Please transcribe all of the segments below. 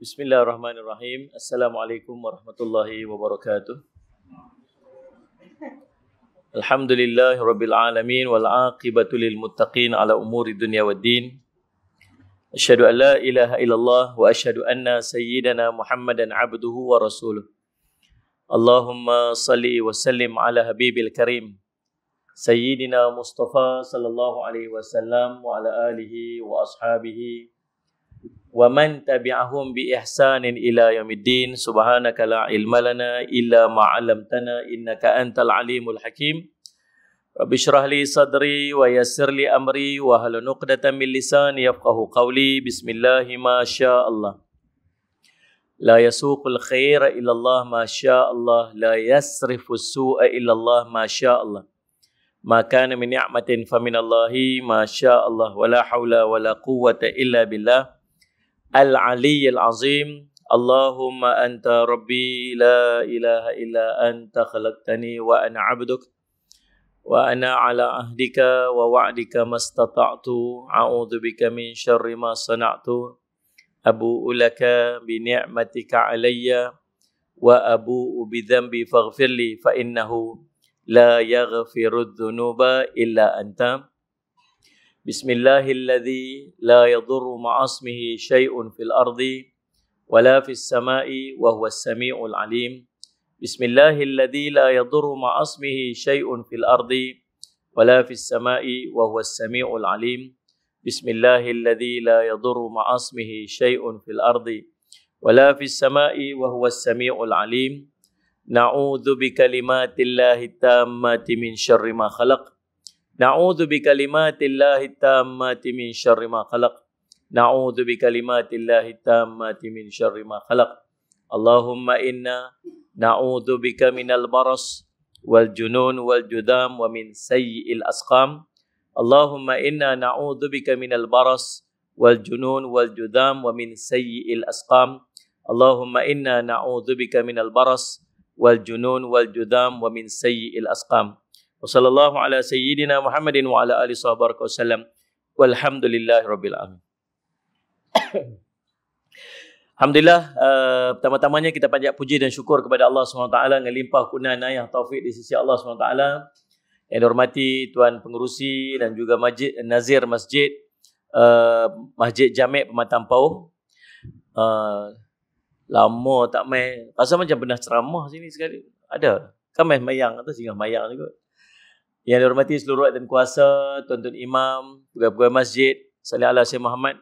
Bismillahirrahmanirrahim. Assalamualaikum warahmatullahi wabarakatuh. Alhamdulillahi rabbil alamin wal aqibatu lil muttaqin ala umuri dunya waddin. Asyhadu an la ilaha illallah wa asyhadu anna sayyidana Muhammadan abduhu wa rasuluh. Allahumma salli wa sallim ala habibil karim Sayyidina Mustafa sallallahu alaihi wasallam wa ala alihi wa ashabihi wa man tabi'ahum bi ihsanin ila yaumiddin. Subhanaka la ilma lana illa ma 'allamtana innaka antal alimul hakim. Rabbi shrah li sadri wa yassir li amri wa hlul 'uqdatam min lisani yafqahu qawli. Bismillahi ma syaa Allah. La yasuqul khaira illa Allah ma syaa Allah, la yasrifus su'a illa Allah ma syaa Allah. Ma kana min ni'matin fa min Allahi ma syaa Allah, wa la haula wa la quwwata illa billah Al-Aliyyil Azim. Allahumma anta rabbi la ilaha illa anta khalaqtani wa ana 'abduk wa ana 'ala ahdika wa wa'dika mastata'tu a'udzu bika min syarri ma sana'tu abu'u laka bi ni'matika 'alayya wa abu'u bi dhanbi faghfirli fa innahu la yaghfirudz dzunuba illa anta. Bismillahilladzi la yadurru ma'asmihi syai'un fil ardi wala fis sama'i wa huwas sami'ul alim. Bismillahilladzi la yadurru ma'asmihi syai'un fil ardi wala fis sama'i wa huwas sami'ul alim. Bismillahilladzi la yadurru ma'asmihi syai'un fil ardi wala fis sama'i wa huwas sami'ul alim. Na'udzu bikalimatillahi tammati min syarri ma khalaq. Na'udzu bikalimatillahi tammati min syarri ma khalaq. Na'udzu bikalimatillahi tammati min syarri ma khalaq. Allahumma inna na'udzu bika minal baras wal junun wal judam wa min sayyi'il asqam. Allahumma inna na'udzu bika minal baras wal junun wal judam wa min sayyi'il asqam. Allahumma inna na'udzu bika minal baras wal junun wal judam wa min sayyi'il asqam. Wa sallallahu ala sayyidina Muhammadin wa ala alihi wa sallam. Walhamdulillahi rabbil alamin. Alhamdulillah, pertama-tamanya kita panjat puji dan syukur kepada Allah SWT dengan limpah kurnia yang taufik di sisi Allah SWT. Yang dihormati Tuan Pengerusi dan juga Nazir Masjid Masjid Jami' Pematang Pauh. Lama tak main, rasa macam pernah ceramah sini sekali. Ada kan main mayang atau singgah mayang juga. Yang dihormati seluruh dan kuasa, tuan-tuan imam, pegawai masjid, salli ala Syekh Muhammad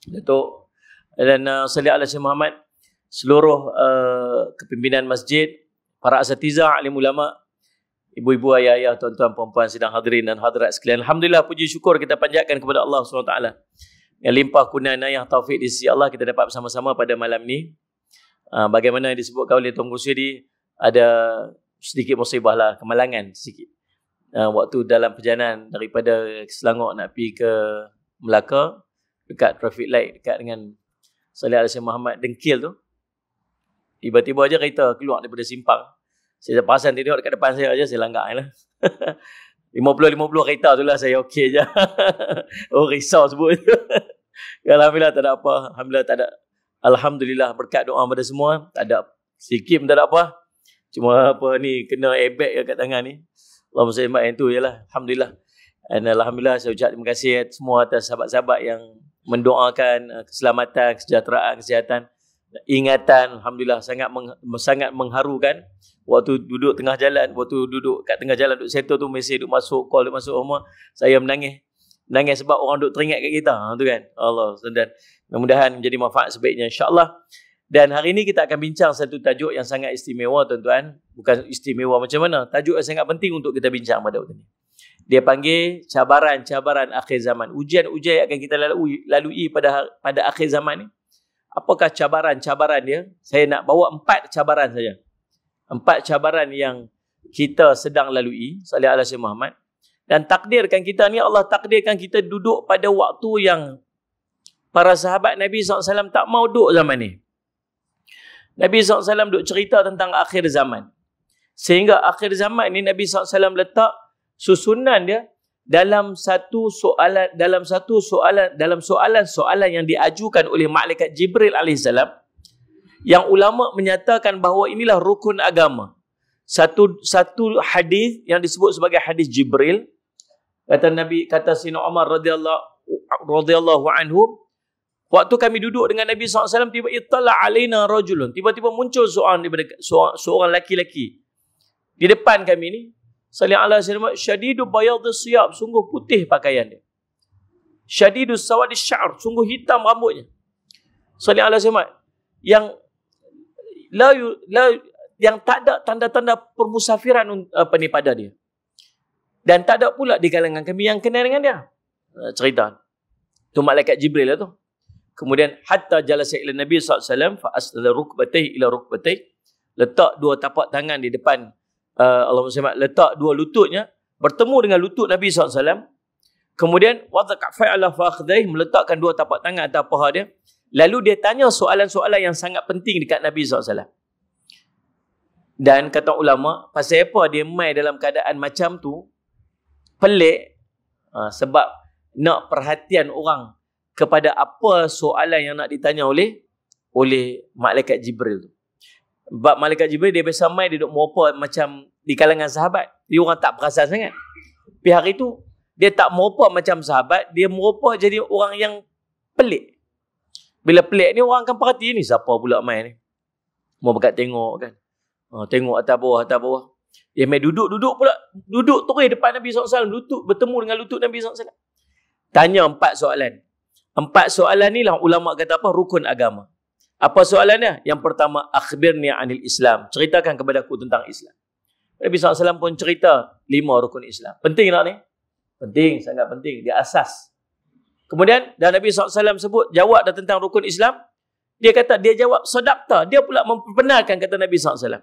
Datuk, dan salli ala Syekh Muhammad, seluruh kepimpinan masjid, para asatizah, alim ulama, ibu-ibu, ayah-ayah, tuan-tuan, puan-puan sidang hadirin dan hadirat sekalian. Alhamdulillah, puji syukur kita panjatkan kepada Allah SWT. Yang limpah kurnia yang taufik di sisi Allah, kita dapat bersama-sama pada malam ni. Bagaimana disebutkan oleh Tuan Pengerusi tadi, ada sedikit musibah lah, kemalangan sedikit. Waktu dalam perjalanan daripada Selangor nak pergi ke Melaka, dekat traffic light dekat dengan Salih Al-Syekh Muhammad Dengkil tu, tiba-tiba aja kereta keluar daripada simpang. Saya perasan dia tengok dekat depan saya aja, saya langgar lah. 50-50 kereta tu lah, saya okey je. Oh, risau sebut. Alhamdulillah tak ada apa. Alhamdulillah tak ada. Alhamdulillah berkat doa pada semua, tak ada sikit pun tak ada apa. Cuma apa ni, kena airbag kat tangan ni. Allahumma salli yang tu je lah. Alhamdulillah. Dan Alhamdulillah saya ucap terima kasih semua atas sahabat-sahabat yang mendoakan keselamatan, kesejahteraan, kesihatan, ingatan. Alhamdulillah sangat mengharukan. Waktu duduk tengah jalan, waktu duduk kat tengah jalan, duduk settle tu, mesej duduk masuk, call duduk masuk rumah, saya menangis. Menangis sebab orang duduk teringat kat kita. Tu kan. Allah. Dan mudah-mudahan menjadi manfaat sebaiknya insya-Allah. Dan hari ini kita akan bincang satu tajuk yang sangat istimewa, tuan-tuan. Bukan istimewa macam mana, tajuk yang sangat penting untuk kita bincang pada waktu ini. Dia panggil cabaran-cabaran akhir zaman. Ujian-ujian yang akan kita lalui pada akhir zaman ni. Apakah cabaran-cabaran dia? Saya nak bawa 4 cabaran saja. 4 cabaran yang kita sedang lalui. Salih ala Syekh Muhammad. Dan takdirkan kita ni, Allah takdirkan kita duduk pada waktu yang para sahabat Nabi SAW tak mau duduk zaman ni. Nabi SAW duk cerita tentang akhir zaman. Sehingga akhir zaman ni Nabi SAW letak susunan dia dalam soalan yang diajukan oleh malaikat Jibril alaihissalam, yang ulama menyatakan bahawa inilah rukun agama. Satu hadis yang disebut sebagai hadis Jibril, kata Sayyidina Umar radhiyallahu anhu, waktu kami duduk dengan Nabi SAW, tiba-tiba ittala alaina rajulun, tiba-tiba muncul seorang laki-laki di depan kami ni, sallallahu alaihi wasallam, syadidu bayadus siyab, sungguh putih pakaian dia. Syadidus sawadis sya'r, sungguh hitam rambutnya. Sallallahu alaihi wasallam, yang tak ada tanda-tanda permusafiran pada dia. Dan tak ada pula di kalangan kami yang kenal dengan dia. Cerita. Itu malaikat Jibril lah tu. Kemudian hatta jalasa ila Nabi SAW fa asdala rukbatayhi ila rukbatayhi, letak dua tapak tangan di depan Allahumma salli, letak dua lututnya bertemu dengan lutut Nabi SAW. Kemudian wadaka fa'ala fakhdaih, meletakkan dua tapak tangan atas paha dia. Lalu dia tanya soalan-soalan yang sangat penting dekat Nabi SAW. Dan kata ulama, pasal apa dia mai dalam keadaan macam tu? Pelik. Sebab nak perhatian orang kepada apa soalan yang nak ditanya oleh malaikat Jibril tu. Sebab malaikat Jibril dia biasa mai, dia duduk merupa macam di kalangan sahabat. Dia orang tak perasan sangat. Tapi hari tu dia tak merupa macam sahabat, dia merupa jadi orang yang pelik. Bila pelik ni orang akan perhati, ni siapa pula mai ni. Mau berkat tengok kan. Tengok atas bawah. Dia mai duduk pula. Duduk terus depan Nabi SAW. Bertemu dengan lutut Nabi SAW. Tanya 4 soalan. 4 soalan ni lah ulama kata apa? Rukun agama. Apa soalannya? Yang pertama, akhbirni anil Islam. Ceritakan kepada aku tentang Islam. Nabi SAW pun cerita 5 rukun Islam. Penting tak ni? Penting, sangat penting. Dia asas. Kemudian, dan Nabi SAW sebut, jawab dah tentang rukun Islam. Dia kata, dia jawab sadaqta. Dia pula membenarkan kata Nabi SAW.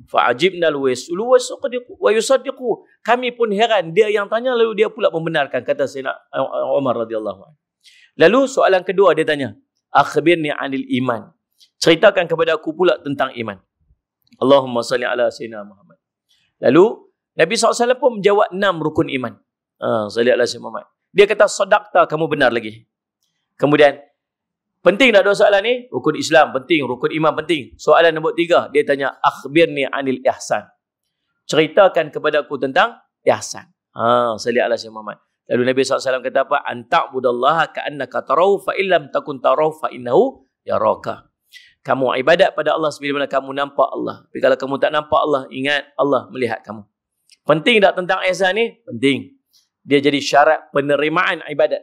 Fa'ajibna al-wasulu wa yusaddiqu. Kami pun heran. Dia yang tanya, lalu dia pula membenarkan, kata Sayyidina Umar radhiyallahu anhu. Lalu soalan kedua dia tanya, akhbirni anil iman. Ceritakan kepada aku pula tentang iman. Allahumma salli ala Sayyidina Muhammad. Lalu Nabi SAW pun menjawab 6 rukun iman. Salli ala Sayyidina Muhammad. Dia kata sadaqta, kamu benar lagi. Kemudian, penting tak dua soalan ni? Rukun Islam penting, rukun iman penting. Soalan nombor 3, dia tanya akhbirni anil ihsan. Ceritakan kepada aku tentang ihsan. Salli ala Sayyidina Muhammad. Lalu Nabi SAW kata apa? Anta'budallaha ka'annaka tarahu fa illam takun tarahu fa innahu yaraka. Kamu ibadat pada Allah sebagaimana kamu nampak Allah. Tapi kalau kamu tak nampak Allah, ingat Allah melihat kamu. Penting tak tentang ihsan ni? Penting. Dia jadi syarat penerimaan ibadat.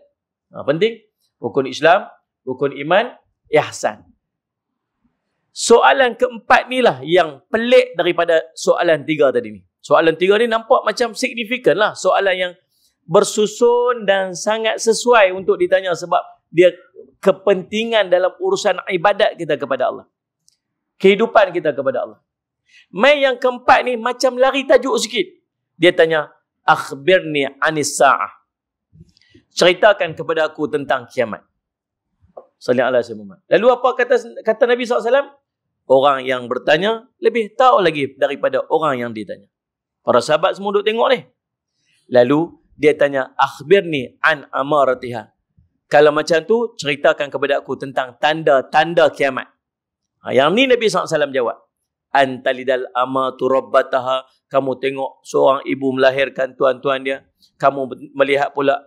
Penting. Rukun Islam, rukun iman, ihsan. Soalan keempat ni lah yang pelik daripada soalan 3 tadi ni. Soalan 3 ni nampak macam signifikan lah. Soalan yang bersusun dan sangat sesuai untuk ditanya sebab dia kepentingan dalam urusan ibadat kita kepada Allah. Kehidupan kita kepada Allah. Mai yang keempat ni macam lari tajuk sikit. Dia tanya, akhbirni anis sa'ah. Ceritakan kepada aku tentang kiamat. Sallallahu alaihi wasallam. Lalu apa kata Nabi SAW? Orang yang bertanya lebih tahu lagi daripada orang yang ditanya. Para sahabat semua duduk tengok ni. Lalu dia tanya, akhbirni an amaratiha. Kalau macam tu, ceritakan kepada aku tentang tanda-tanda kiamat. Yang ni Nabi SAW jawab. Antalidal amatu rabbataha. Kamu tengok seorang ibu melahirkan tuan-tuan dia. Kamu melihat pula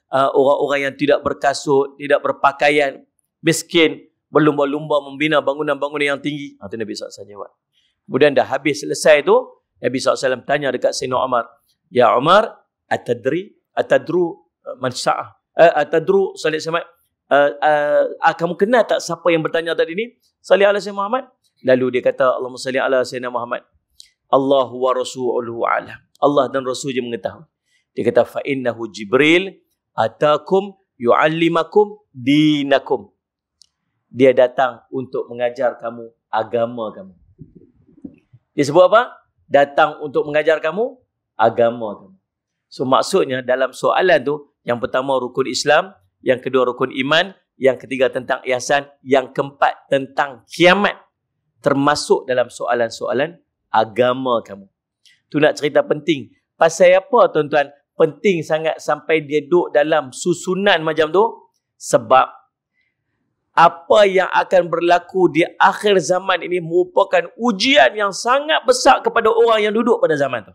orang-orang yang tidak berkasut, tidak berpakaian, miskin, berlumba-lumba membina bangunan-bangunan yang tinggi. Itu Nabi SAW jawab. Kemudian dah habis selesai tu, Nabi SAW tanya dekat Sayyidina Umar, ya Umar, atadru man sa'ah? Atadru sallallahu alaihi wasallam, kamu kenal tak siapa yang bertanya tadi ni? Sallallahu alaihi Muhammad. Lalu dia kata, Allahumma salli ala sayyidina Muhammad. Allahu wa rasuluhu a'lam. Allah dan Rasul je mengetahui. Dia kata, fa innahu Jibril atakum yu'allimakum dinakum. Dia datang untuk mengajar kamu agama kamu. Dia sebut apa? Datang untuk mengajar kamu agama kamu. So maksudnya dalam soalan tu, yang pertama rukun Islam, yang kedua rukun iman, yang ketiga tentang ihsan, yang keempat tentang kiamat, termasuk dalam soalan-soalan agama kamu. Tu nak cerita penting. Pasal apa tuan-tuan? Penting sangat sampai dia duduk dalam susunan macam tu. Sebab apa yang akan berlaku di akhir zaman ini merupakan ujian yang sangat besar kepada orang yang duduk pada zaman tu.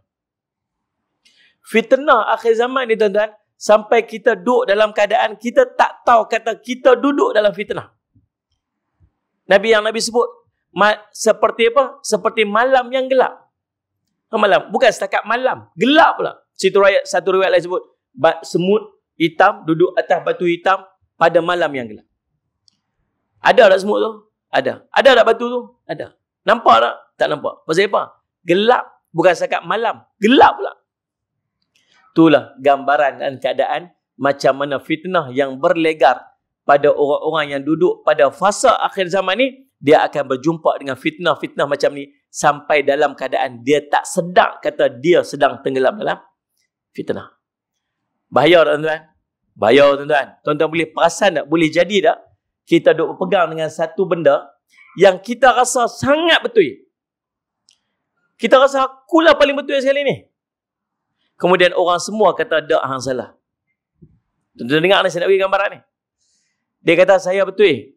Fitnah akhir zaman ni tuan-tuan, sampai kita duduk dalam keadaan kita tak tahu kata kita duduk dalam fitnah. Nabi sebut seperti apa? Seperti malam yang gelap. Malam, bukan setakat malam, gelap pula. Satu riwayat lain sebut semut hitam duduk atas batu hitam pada malam yang gelap. Ada tak semut tu? Ada. Ada tak batu tu? Ada. Nampak tak? Tak nampak. Pasal apa? Gelap, bukan setakat malam, gelap pula. Itulah gambaran dan keadaan macam mana fitnah yang berlegar pada orang-orang yang duduk pada fasa akhir zaman ni. Dia akan berjumpa dengan fitnah-fitnah macam ni sampai dalam keadaan dia tak sedar kata dia sedang tenggelam dalam fitnah. Bahaya tak tuan-tuan? Bahaya tuan-tuan. Tuan-tuan boleh perasan tak? Boleh jadi tak? Kita duduk berpegang dengan satu benda yang kita rasa sangat betul. Kita rasa akulah paling betul sekali ni. Kemudian orang semua kata tak, hang salah. Tuan-tuan dengar ni, saya nak bagi gambaran ni. Dia kata saya betul.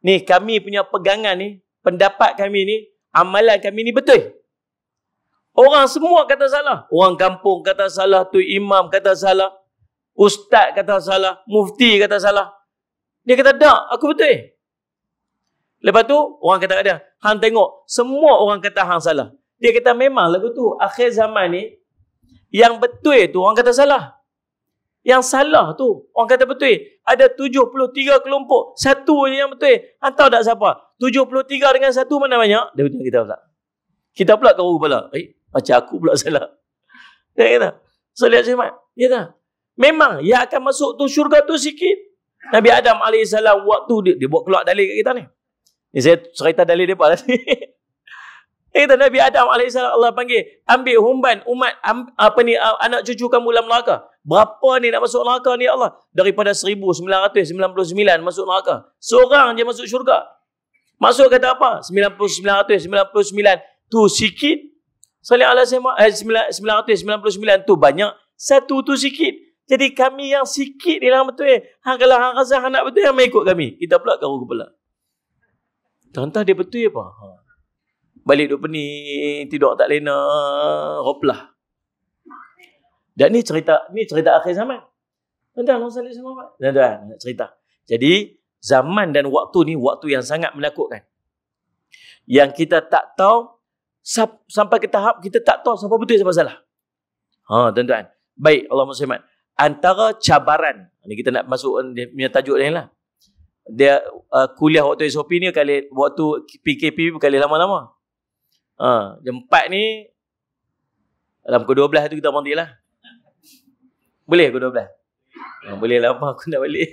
Ni kami punya pegangan ni, pendapat kami ni, amalan kami ni betul. Orang semua kata salah. Orang kampung kata salah, tu imam kata salah, ustaz kata salah, mufti kata salah. Dia kata tak, aku betul. Lepas tu orang kata kat dia, hang tengok, semua orang kata hang salah. Dia kata memang lagu tu akhir zaman ni yang betul tu orang kata salah. Yang salah tu orang kata betul. Ada 73 kelompok, satu je yang betul. Hang tahu tak siapa? 73 dengan satu mana banyak? Dia betul kita pula. Kita pula kau kepala. Macam aku pula salah. Dia kata, Salih Ahmad, dia kata, memang yang akan masuk tu syurga tu sikit. Nabi Adam AS waktu dia buat keluar dalil kat kita ni. Ni saya cerita dalil dia apa tadi. Dia kata Nabi Adam AS Allah panggil, ambil humban umat anak cucu kamu dalam neraka. Berapa ni nak masuk neraka ni Allah? Daripada 1999 masuk neraka. Seorang je masuk syurga. Masuk kata apa? 999 tu sikit. Salih Allah 999 tu banyak. Satu tu sikit. Jadi kami yang sikit ni lah betul. Kalau hang rasa hang nak betul, hang mai ikut kami. Kita pula kau kepala. Tuan-tuan dia betul apa? Balik duk pening, tidur tak lena, hoplah. Dan ni cerita akhir zaman. Tuan-tuan, Salih Ahmad. Tuan-tuan, cerita. Jadi zaman dan waktu ni waktu yang sangat menakutkan. Yang kita tak tahu sampai ke tahap kita tak tahu siapa betul siapa salah. Tuan-tuan. Baik, Allahumma salli. Antara cabaran, ni kita nak masuk dia punya tajuk lain lah. Dia kuliah waktu SOP ni kali waktu PKP kali lama-lama. Jam 4 ni dalam pukul 12 tu kita berhenti lah. Boleh pukul 12? Boleh lah, apa aku nak balik.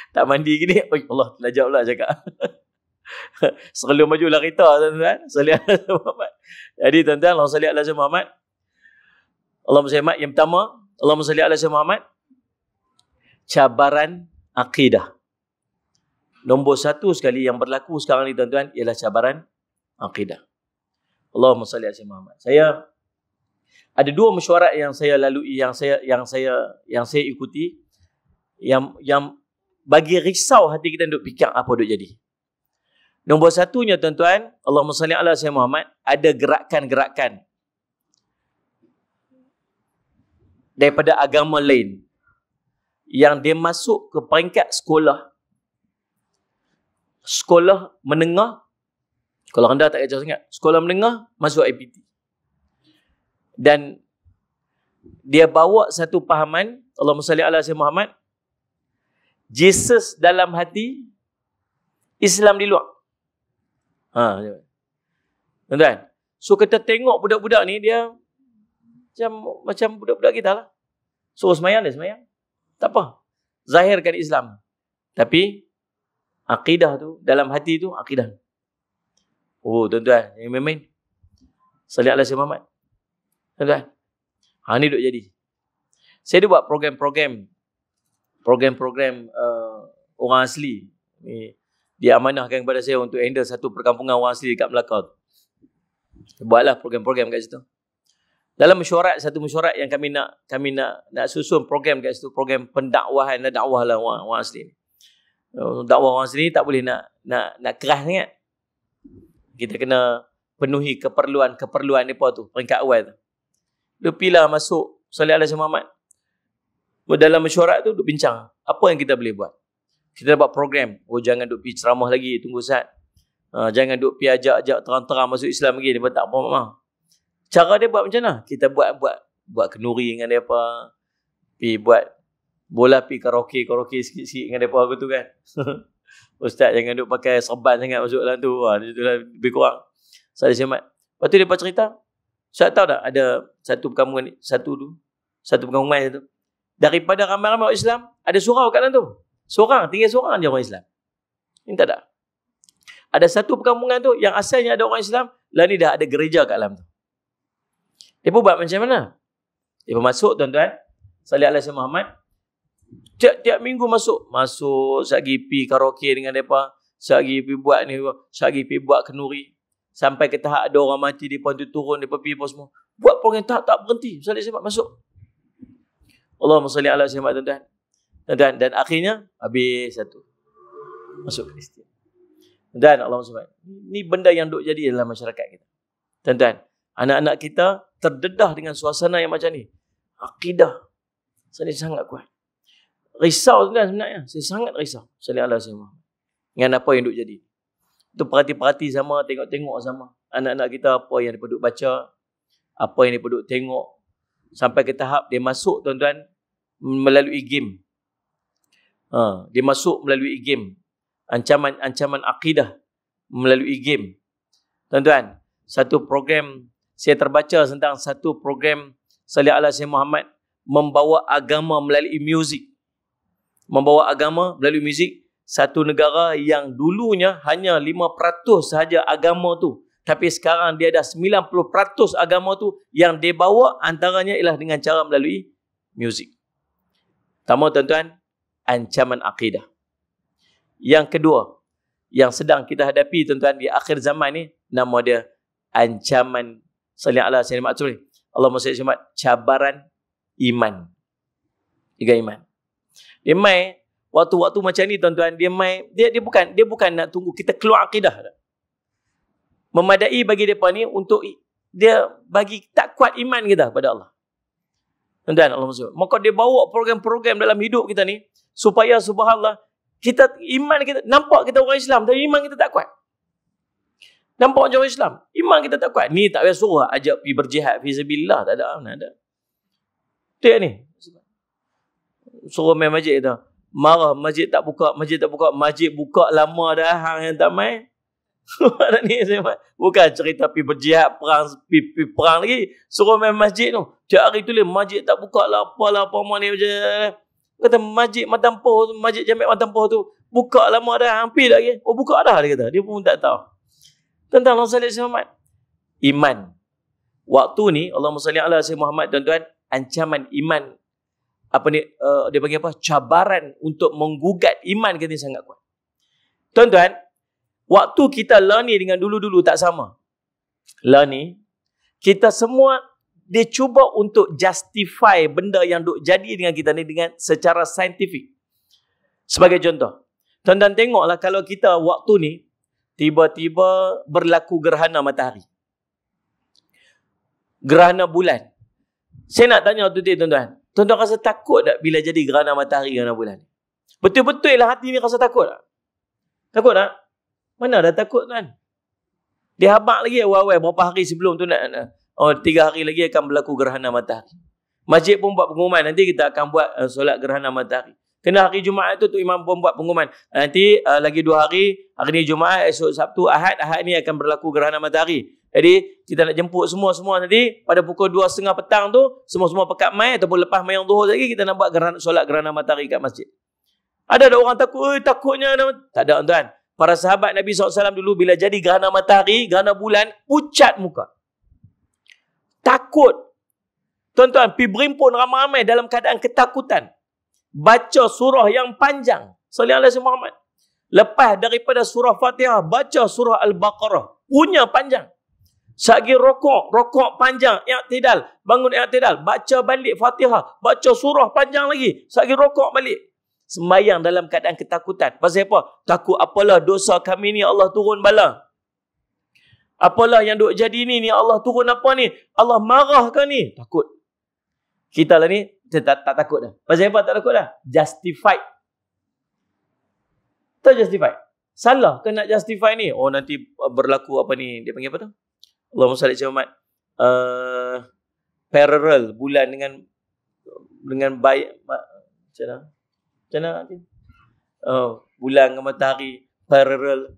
Tak mandi gini. Allah, terlajak pula cakap. Selalu maju lah kita tuan-tuan. Salih ala Muhammad. Jadi tuan-tuan, Allah salih ala Muhammad. Allahumma salli Muhammad. Yang pertama, Allahumma salli ala Muhammad. Cabaran akidah. Nombor satu sekali yang berlaku sekarang ni tuan-tuan ialah cabaran akidah. Allahumma salli ala Muhammad. Saya ada dua mesyuarat yang saya lalui, yang saya ikuti, yang bagi risau hati kita duk fikir apa duk jadi. Nombor satunya tuan-tuan, Allahumma salli ala Muhammad, ada gerakan-gerakan daripada agama lain yang dia masuk ke peringkat sekolah menengah. Kalau anda tak kacau sangat, sekolah menengah masuk IPT. Dan dia bawa satu pahaman, Allahumma salli ala Muhammad, Jesus dalam hati, Islam di luar. Tuan-tuan, so kita tengok budak-budak ni dia macam budak-budak kita lah. So semayang dia semayang, tak apa, zahirkan Islam, tapi akidah tu dalam hati tu akidah. Tuan-tuan, yang main-main salli ala Muhammad. Tuan-tuan, ni duk jadi. Saya buat program-program orang asli. Dia amanahkan kepada saya untuk handle satu perkampungan orang asli dekat Melaka. Buatlah program-program kat situ. Dalam mesyuarat, satu mesyuarat yang kami nak susun program kat situ, program pendakwahan, dakwah lah orang asli ni. Dakwah orang asli ni tak boleh nak keras sangat. Kita kena penuhi keperluan mereka tu, peringkat awal tu. Dia pilih masuk Salih Alaihi Muhammad. Dalam mesyuarat tu duk bincang, apa yang kita boleh buat. Kita buat program, jangan duk pergi ceramah lagi, tunggu Ustaz. Jangan duk pergi ajak terang-terang masuk Islam lagi, dia tak apa-apa. Cara dia buat macam mana? Kita buat kenuri dengan depa. Pi buat bola, pi karaoke sikit-sikit dengan depa aku tu kan. Ustaz jangan duk pakai serban sangat masuk dalam tu. Itulah lebih kurang. Saya semat. Lepas tu depa cerita, Ustaz tahu tak ada satu perkampungan tu. Daripada ramai-ramai orang Islam, ada surau kat dalam tu. Tinggal seorang je orang Islam. Ini tak ada. Ada satu perkampungan tu yang asalnya ada orang Islam, lah ni dah ada gereja kat dalam tu. Dia pun buat macam mana? Dia pun masuk tuan-tuan, Salih Alaihi Muhammad. Tiap minggu masuk, sehari pergi karaoke dengan mereka, sehari pergi buat ni, sehari pergi buat kenuri. Sampai ke tahap ada orang mati, dia pun turun, dia pergi apa semua. Buat program tak berhenti. Salih Alaihi Muhammad masuk. Allahumma salli ala sayyidina tuan-tuan. Dan akhirnya habis satu. Masuk Kristian. Dan Allahumma salli. Ini benda yang duk jadi dalam masyarakat kita. Tuan-tuan, anak-anak kita terdedah dengan suasana yang macam ni. Akidah saya sangat kuat. Risau sebenarnya. Saya sangat risau. Salih ala sayyidina dengan apa yang duk jadi. Itu perhati-perhati sama, tengok-tengok sama. Anak-anak kita apa yang dia duk baca, apa yang dia duk tengok. Sampai ke tahap dia masuk tuan-tuan melalui game. Dia masuk melalui game. Ancaman akidah melalui game. Tuan-tuan, satu program saya terbaca tentang satu program Salih Alaihi Muhammad membawa agama melalui muzik. Membawa agama melalui muzik. Satu negara yang dulunya hanya 5% sahaja agama tu. Tapi sekarang dia ada 90% agama tu yang dia bawa, antaranya ialah dengan cara melalui muzik. Pertama tuan-tuan, ancaman akidah. Yang kedua, yang sedang kita hadapi tuan-tuan di akhir zaman ni, nama dia ancaman Salih ala sayyidina Muhammad. Allahumma salli ala cabaran iman. Tiga iman. Dia mai waktu-waktu macam ni tuan-tuan, dia bukan nak tunggu kita keluar akidah. Memadai bagi depa ni untuk dia bagi tak kuat iman kita pada Allah. Tuan-tuan, Allahumma salli. Maka dia bawa program-program dalam hidup kita ni supaya subhanallah kita iman kita nampak kita orang Islam tapi iman kita tak kuat. Nampak orang Islam, iman kita tak kuat. Ni tak payah suruh ajak pergi berjihad fi sabilillah, tak ada mana ada. Dia ni. Suruh main masjid tu. Marah masjid tak buka, masjid buka lama dah hang yang tak main. Ni bukan cerita pergi berjihad perang lagi. Suruh main masjid tu. Tiap hari tulis masjid tak buka lah apa ni macam. Kata masjid Matampoh, masjid Jamiat Matampoh tu buka lama dah, hampir lagi. Oh buka dah dia kata. Dia pun tak tahu. Tentang Allah sallallahu alaihi Muhammad. Iman. Waktu ni Allahumma salli ala sayyidina Muhammad tuan-tuan, ancaman iman apa ni dia panggil apa? Cabaran untuk menggugat iman kita sangat kuat. Tuan-tuan, waktu kita lah ni dengan dulu-dulu tak sama. Lah ni kita semua dia cuba untuk justify benda yang duk jadi dengan kita ni dengan secara saintifik. Sebagai contoh, tuan-tuan tengoklah kalau kita waktu ni tiba-tiba berlaku gerhana matahari. Gerhana bulan. Saya nak tanya tuan-tuan. Tuan-tuan rasa takut tak bila jadi gerhana matahari, gerhana bulan? Betul-betul lah hati ni rasa takut tak? Takut tak? Mana dah takut tuan? Dia habaq lagi awal-awal berapa hari sebelum tu nak 3 hari lagi akan berlaku gerhana matahari. Masjid pun buat pengumuman nanti kita akan buat solat gerhana matahari. Kena hari Jumaat tu imam pun buat pengumuman. Nanti lagi 2 hari, hari ni Jumaat, esok Sabtu, Ahad ni akan berlaku gerhana matahari. Jadi kita nak jemput semua nanti pada pukul 2.30 petang tu semua-semua pekat mai ataupun lepas mayang zuhur lagi kita nak buat solat gerhana matahari kat masjid. Ada orang takut, takutnya tak ada tuan. Para sahabat Nabi SAW dulu bila jadi gerhana matahari, gerhana bulan, pucat muka. Takut. Tuan-tuan, pergi berimpun ramai-ramai dalam keadaan ketakutan. Baca surah yang panjang. Sallallahu alaihi Muhammad. Lepas daripada surah Fatihah, baca surah Al-Baqarah. Punya panjang. Sagi rokok panjang, i'tidal, bangun i'tidal, baca balik Fatihah, baca surah panjang lagi, sagi rokok balik. Sembahyang dalam keadaan ketakutan. Pasal apa? Takut apalah dosa kami ni Allah turun bala. Apalah yang duk jadi ni Allah turun apa ni? Allah marah ke ni? Takut. Kita lah ni tak takut dah. Pasal apa tak takut dah? Justified. Tak justified. Salah ke nak justify ni? Oh nanti berlaku apa ni? Dia panggil apa tu? Allahumma salli ala Muhammad. Parallel bulan dengan baik macam mana? Bulan dengan matahari parallel.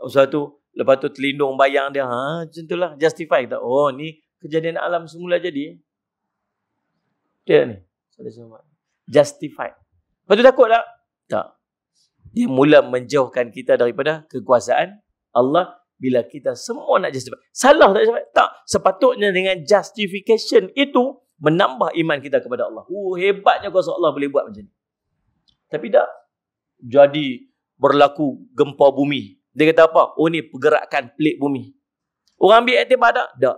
Satu lepas tu terlindung bayang dia. Macam itulah justify tak? Oh ni kejadian alam semula jadi. Dia ni. Justify. Lepas tu takut tak? Tak. Dia mula menjauhkan kita daripada kekuasaan Allah. Bila kita semua nak justify. Salah tak justify? Tak. Sepatutnya dengan justification itu menambah iman kita kepada Allah. Hebatnya kuasa Allah boleh buat macam ni. Tapi tak. Jadi berlaku gempa bumi. Dia kata apa? Oh ni pergerakan pelik bumi. Orang ambil iktibar tak? Tak.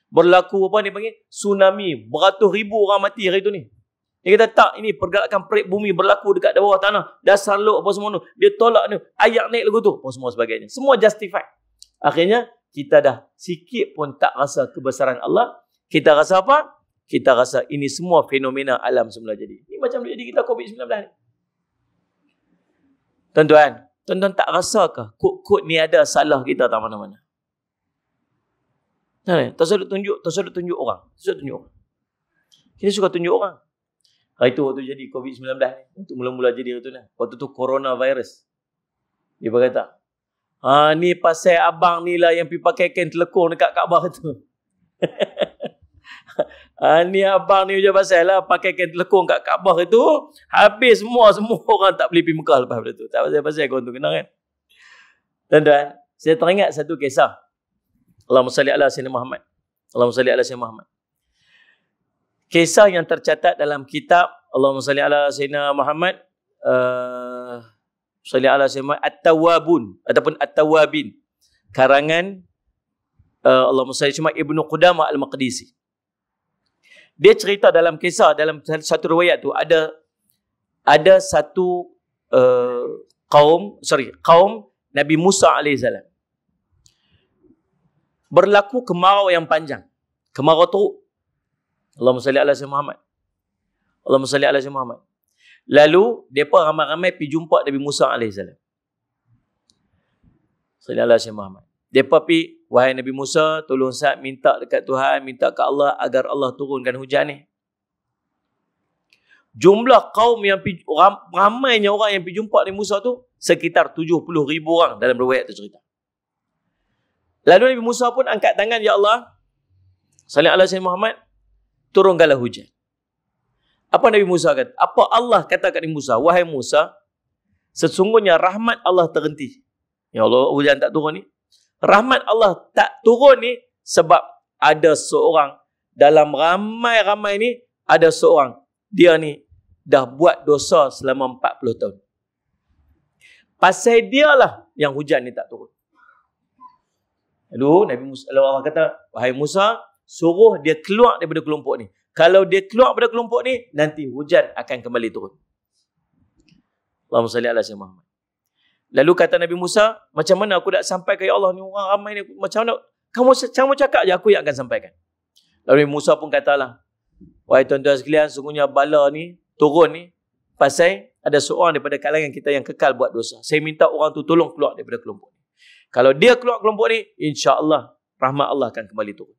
Berlaku apa ni panggil? Tsunami. Beratus ribu orang mati hari tu ni. Dia kata tak, ini pergerakan pelik bumi berlaku dekat bawah tanah. Dasar laut apa semua tu. Dia tolak ni. Ayak naik lagu tu. Apa semua sebagainya. Semua justify. Akhirnya, kita dah sikit pun tak rasa kebesaran Allah. Kita rasa apa? Kita rasa ini semua fenomena alam semula jadi. Ini macam jadi kita COVID-19 ni. Tuan-tuan tak rasa ke? Kod-kod ni ada salah kita tak mana-mana. Tak sudah tunjuk orang. Kita suka tunjuk orang. Hari tu waktu jadi COVID-19 ni. Waktu mula-mula jadi waktu ni. Waktu tu coronavirus. Dia berkata, ni pasal abang ni lah yang pergi pakai kain telekung dekat Kaabah tu. Ni abang ni je pasal lah pakai kain telekung kat Kaabah itu. Habis semua orang tak boleh pergi Mekah lepas benda tu. Tak pasal kau tu kenal kan. Tuan-tuan, saya teringat satu kisah. Allahumma salli ala Sayyidina Muhammad. Allahumma salli ala Sayyidina Muhammad. Kisah yang tercatat dalam kitab Allahumma salli ala Sayyidina Muhammad, salli ala Sayyidina Muhammad At-Tawwabun ataupun At-Tawwabin, karangan Allahumma salli ala Ibnu Qudamah Al-Maqdisi. Dia cerita dalam kisah, dalam satu riwayat tu ada satu kaum Nabi Musa AS. Berlaku kemarau yang panjang. Kemarau teruk. Allahumma salli ala Sayyidina Muhammad. Allahumma salli ala Sayyidina Muhammad. Lalu, mereka ramai-ramai pergi jumpa Nabi Musa AS. Salli ala Sayyidina Muhammad. Mereka pergi, wahai Nabi Musa, tolong Sa'ad minta dekat Tuhan, minta ke Allah agar Allah turunkan hujan ni. Jumlah kaum yang pergi, ramainya orang yang pergi jumpa Nabi Musa tu, sekitar 70,000 orang dalam riwayat tu cerita. Lalu Nabi Musa pun angkat tangan, Ya Allah, salli ala Sayyidina Muhammad, turunkanlah hujan. Apa Nabi Musa kata? Apa Allah kata kat Nabi Musa? Wahai Musa, sesungguhnya rahmat Allah terhenti. Ya Allah, hujan tak turun ni. Rahmat Allah tak turun ni sebab ada seorang dalam ramai-ramai ni, ada seorang, dia ni dah buat dosa selama 40 tahun. Pasal dia lah yang hujan ni tak turun. Lalu Nabi Musa, Allah kata, wahai Musa, suruh dia keluar daripada kelompok ni. Kalau dia keluar daripada kelompok ni, nanti hujan akan kembali turun. Allahumma salli ala Sayyidina Muhammad. Lalu kata Nabi Musa, macam mana aku nak sampai ke Ya Allah ni orang ramai ni, macam mana? Kamu cakap je, aku yang akan sampaikan. Lalu Nabi Musa pun katalah, wahai tuan-tuan sekalian, sungguhnya bala ni turun ni pasal ada seorang daripada kalangan kita yang kekal buat dosa. Saya minta orang tu tolong keluar daripada kelompok ni. Kalau dia keluar kelompok ni, insya-Allah rahmat Allah akan kembali turun.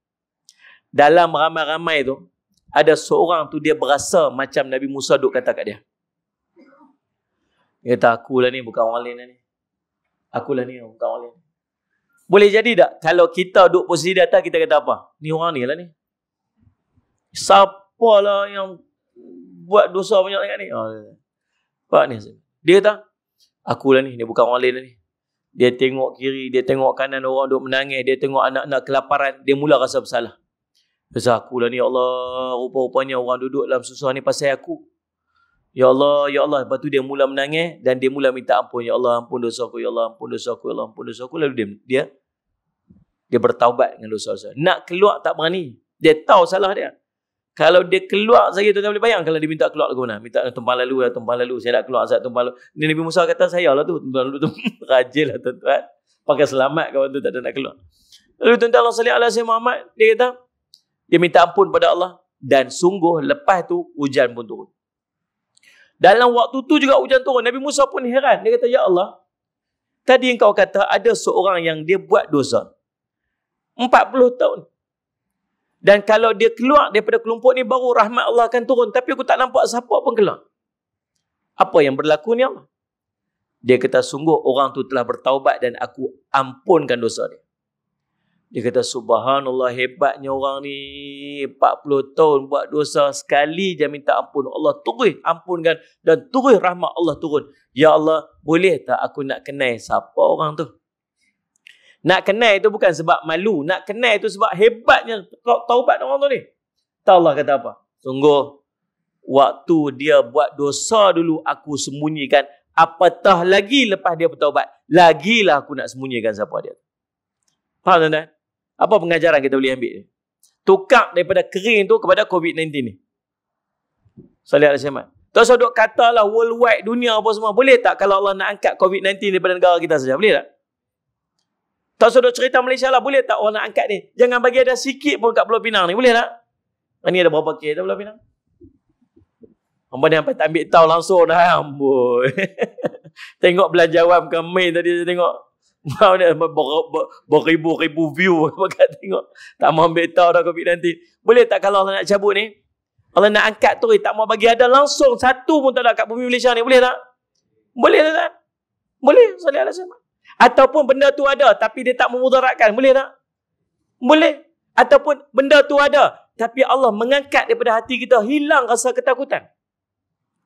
Dalam ramai-ramai tu, ada seorang tu dia berasa macam Nabi Musa duk kata kat dia. Dia kata, akulah ni bukan orang lain ni. Akulah ni bukan orang lain. Boleh jadi tak? Kalau kita duk posisi di atas, kita kata apa? Ni orang ni lah ni. Siapa lah yang buat dosa banyak sangat ni? Pak ni. Dia kata, akulah ni. Dia bukan orang lain lah ni. Dia tengok kiri, dia tengok kanan orang duk menangis, dia tengok anak-anak kelaparan, dia mula rasa bersalah. Dia akulah ni, ya Allah, rupa-rupanya orang duduk dalam susah ni pasal aku. Ya Allah, ya Allah. Lepas tu dia mula menangis dan dia mula minta ampun. Ya Allah, ampun dosa aku, ya Allah, ampun dosa aku, ya Allah, ampun dosa aku. Lalu dia Dia bertaubat dengan dosa-dosa. Nak keluar tak berani. Dia tahu salah dia. Kalau dia keluar saja, tuan-tuan boleh bayang kalau dia minta keluar ke mana. Minta tumpang lalu. Saya nak keluar Azad tumpang lalu. Nabi Musa kata, saya lah tu. Tumpang lalu tu. Rajin lah tuan-tuan. Pakai selamat kawan tu tak ada nak keluar. Lalu tuan-tuan Allah salli ala Sayyidina Muhammad. Dia kata, dia minta ampun pada Allah. Dan sungguh lepas tu hujan pun turun. Dalam waktu tu juga hujan turun. Nabi Musa pun heran. Dia kata, ya Allah, tadi engkau kata ada seorang yang dia buat dosa. 40 tahun. Dan kalau dia keluar daripada kelompok ni baru rahmat Allah akan turun. Tapi aku tak nampak siapa pun keluar. Apa yang berlaku ni Allah? Dia kata sungguh orang tu telah bertaubat dan aku ampunkan dosa dia. Dia kata subhanallah hebatnya orang ni. 40 tahun buat dosa sekali je minta ampun. Allah terus ampunkan dan terus rahmat Allah turun. Ya Allah boleh tak aku nak kenal siapa orang tu? Nak kenal itu bukan sebab malu. Nak kenal itu sebab hebatnya taubat orang tu ni. Tahu Allah kata apa? Sungguh, waktu dia buat dosa dulu, aku sembunyikan. Apatah lagi lepas dia bertaubat. Lagilah aku nak sembunyikan siapa dia. Faham tuan-tuan? Apa pengajaran kita boleh ambil? Tukar daripada kering tu kepada COVID-19 ni. Salih alaihi wasallam. Terus duk katalah worldwide dunia apa semua. Boleh tak kalau Allah nak angkat COVID-19 daripada negara kita saja? Boleh tak? Tak sudah cerita Malaysia lah. Boleh tak orang nak angkat ni? Jangan bagi ada sikit pun kat Pulau Pinang ni. Boleh tak? Ni ada berapa kes kat Pulau Pinang? Hamba ni sampai tak ambil tahu langsung dah. Amboi. Tengok belanjawan ke main tadi saya tengok. Beribu-ribu view. Tengok. Tak mau ambil tahu dah COVID-19. Boleh tak kalau Allah nak cabut ni? Allah nak angkat tu. Tak mau bagi ada langsung. Satu pun tak ada kat bumi Malaysia ni. Boleh tak? Boleh tak? Boleh. Salih alaihi wasallam. Ataupun benda tu ada tapi dia tak memudaratkan. Boleh tak? Boleh. Ataupun benda tu ada tapi Allah mengangkat daripada hati kita. Hilang rasa ketakutan.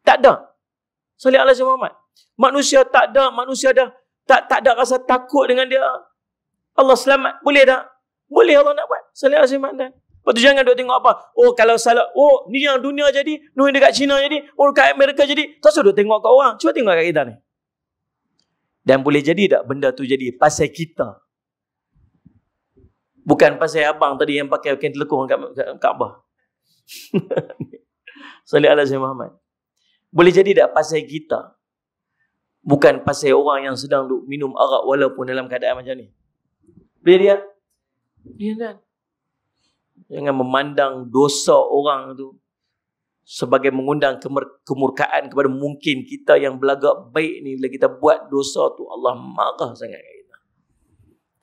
Tak ada. Salih alaihi Muhammad. Manusia tak ada. Manusia dah tak ada rasa takut dengan dia. Allah selamat. Boleh tak? Boleh Allah nak buat. Salih alaihi Muhammad. Lepas tu jangan duk tengok apa. Oh kalau salah. Oh ni yang dunia jadi. Ni dekat China jadi. Oh dekat Amerika jadi. Tak usah duk tengok kat orang. Cuba tengok kat kita ni. Dan boleh jadi tak benda tu jadi pasal kita. Bukan pasal abang tadi yang pakai kain telekung kat Kaabah. Salih alaihi Muhammad. Boleh jadi tak pasal kita. Bukan pasal orang yang sedang duk minum arak walaupun dalam keadaan macam ni. Boleh dia? Dia kan? Jangan memandang dosa orang tu sebagai mengundang kemurkaan kepada mungkin kita yang belagak baik ni. Bila kita buat dosa tu Allah marah sangat kat kita.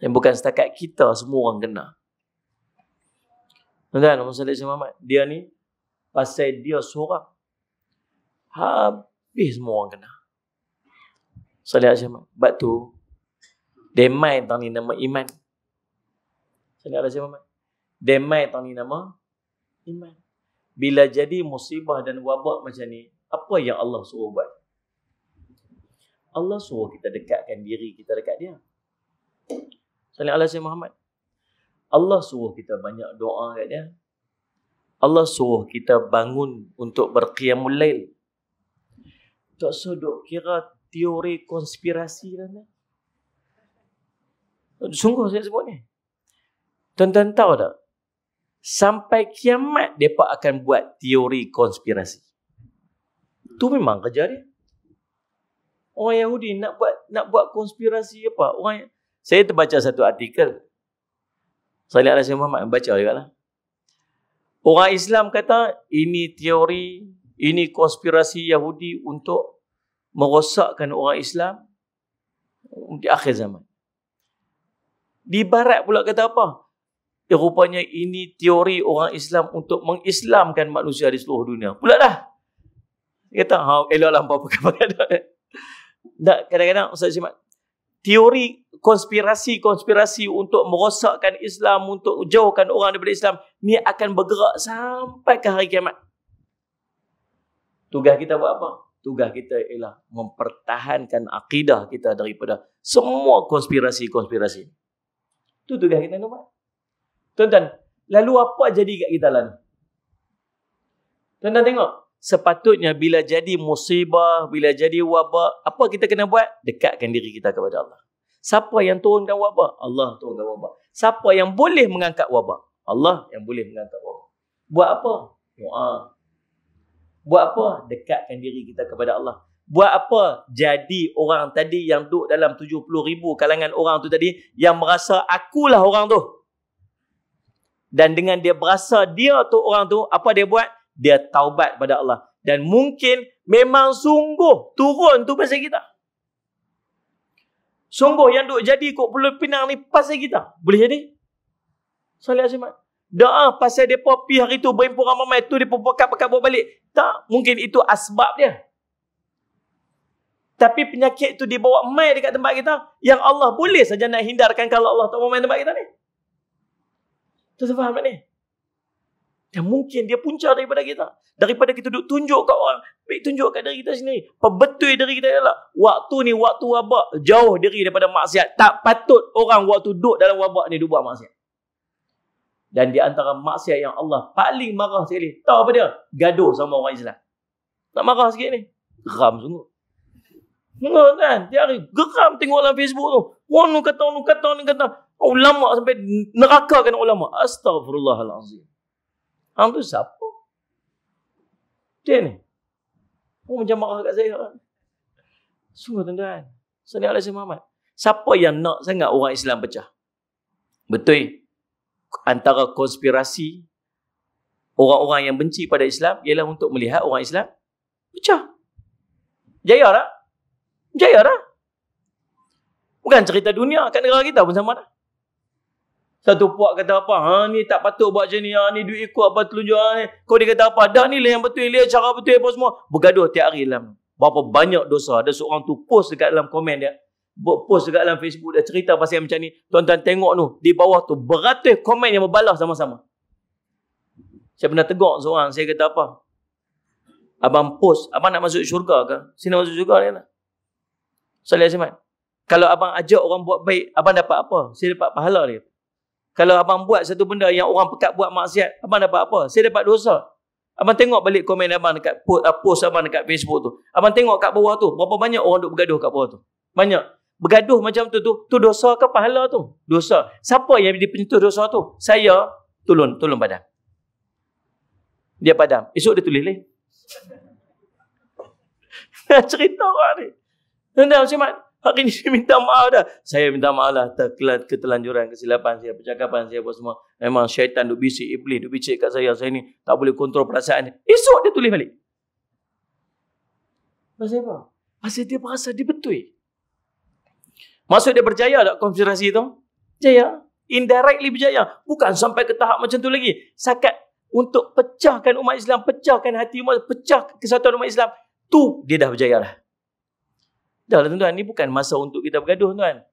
Dan bukan setakat kita, semua orang kena. Tuan-tuan, Muhammad, dia ni pasal dia seorang habis semua orang kena. Salih alaihi wasallam. Sebab tu demai tang ni nama iman. Salih alaihi wasallam. Demai tang ni nama iman. Bila jadi musibah dan wabak macam ni, apa yang Allah suruh buat? Allah suruh kita dekatkan diri kita dekat dia. Salih alaihi Muhammad. Allah suruh kita banyak doa kat dia. Allah suruh kita bangun untuk berqiyamul lail. Tak sudut kira teori konspirasi kan? Sungguh saya sebut ni. Tuan-tuan tahu tak? Sampai kiamat mereka akan buat teori konspirasi. Itu memang kerja dia. Orang Yahudi nak buat konspirasi apa? Saya terbaca satu artikel. Salih alaihi Muhammad baca juga lah. Orang Islam kata ini teori, ini konspirasi Yahudi untuk merosakkan orang Islam di akhir zaman. Di barat pula kata apa? Rupanya ini teori orang Islam untuk mengislamkan manusia di seluruh dunia. Pula dah. Dia kata, eloklah apa-apa. Kadang-kadang Ustaz Simat, teori konspirasi untuk merosakkan Islam, untuk jauhkan orang daripada Islam, ni akan bergerak sampai ke hari kiamat. Tugas kita buat apa? Tugas kita ialah mempertahankan akidah kita daripada semua konspirasi-konspirasi. Itu tugas kita nak buat. Tuan-tuan, lalu apa jadi kat kita lah ni? Tuan-tuan tengok, sepatutnya bila jadi musibah, bila jadi wabak, apa kita kena buat? Dekatkan diri kita kepada Allah. Siapa yang turunkan wabak? Allah turunkan wabak. Siapa yang boleh mengangkat wabak? Allah yang boleh mengangkat wabak. Buat apa? Doa. Buat apa? Dekatkan diri kita kepada Allah. Buat apa? Jadi orang tadi yang duduk dalam 70,000 kalangan orang tu tadi, yang merasa akulah orang tu. Dan dengan dia berasa dia tu orang tu, apa dia buat? Dia taubat pada Allah. Dan mungkin memang sungguh turun tu pasal kita. Sungguh yang duk jadi kot Pulau Pinang ni pasal kita. Boleh jadi? Solat Jumaat. Doa pasal mereka pergi hari tu berimpun ramai tu, mereka pekat-pekat buat balik. Tak, mungkin itu asbab dia. Tapi penyakit tu dibawa mai dekat tempat kita, yang Allah boleh saja nak hindarkan kalau Allah tak mau main tempat kita ni. Tu faham tak ni? Dan mungkin dia punca daripada kita. Daripada kita duk tunjuk kat orang, baik tunjuk kat diri kita sendiri. Betul diri kita adalah waktu ni waktu wabak, jauh diri daripada maksiat. Tak patut orang waktu duduk dalam wabak ni duk buat maksiat. Dan di antara maksiat yang Allah paling marah sekali, tahu apa dia? Gaduh sama orang Islam. Tak marah sikit ni? Geram sungguh. Tengok kan? Tiap hari geram tengok dalam Facebook tu. Orang ni kata, orang kata, orang kata. Ulama sampai nerakakan ulama. Astaghfirullahalazim. Hang tu siapa? Dia ni. Oh, macam marah kat saya. Sungguh tuan-tuan. Sallallahu alaihi Muhammad. Siapa yang nak sangat orang Islam pecah? Betul. Antara konspirasi orang-orang yang benci pada Islam ialah untuk melihat orang Islam pecah. Jaya tak? Jaya tak? Bukan cerita dunia, kat negara kita pun sama dah. Satu puak kata apa? Ni tak patut buat macam ni. Ni duit ikut apa telunjuk ni. Kau dia kata apa? Dah ni lah yang betul. Lihat cara betul apa semua. Bergaduh tiap hari dalam. Berapa banyak dosa. Ada seorang tu post dekat dalam komen dia. Post dekat dalam Facebook dia cerita pasal macam ni. Tuan-tuan tengok tu. Di bawah tu beratus komen yang berbalas sama-sama. Saya pernah tegur seorang. Saya kata apa? Abang post. Abang nak masuk syurga ke? Sini masuk syurga ni lah. Salih Azimah. Kalau abang ajak orang buat baik, abang dapat apa? Saya dapat pahala dia. Kalau abang buat satu benda yang orang pekat buat maksiat, abang dapat apa? Saya dapat dosa. Abang tengok balik komen abang dekat post abang dekat Facebook tu. Abang tengok kat bawah tu. Berapa banyak orang duk bergaduh kat bawah tu? Banyak. Bergaduh macam tu dosa ke pahala tu? Dosa. Siapa yang dipenyentuh dosa tu? Saya tolong padam. Dia padam. Esok dia tulis lain. Cerita orang ni. Tanda macam mana? Hari ni saya minta maaf dah. Saya minta maaf lah. Ketelanjuran, kesilapan saya, percakapan saya apa semua. Memang syaitan duk bisik, iblis duk bisik kat saya. Saya ni tak boleh kontrol perasaan ni. Esok dia tulis balik. Pasal apa? Pasal dia berasa dia betul. Maksud dia berjaya tak konspirasi tu? Jaya. Indirectly berjaya. Bukan sampai ke tahap macam tu lagi. Sakat untuk pecahkan umat Islam, pecahkan hati umat, pecah kesatuan umat Islam. Tu dia dah berjaya dah. Dah lah tuan-tuan, ni bukan masa untuk kita bergaduh tuan.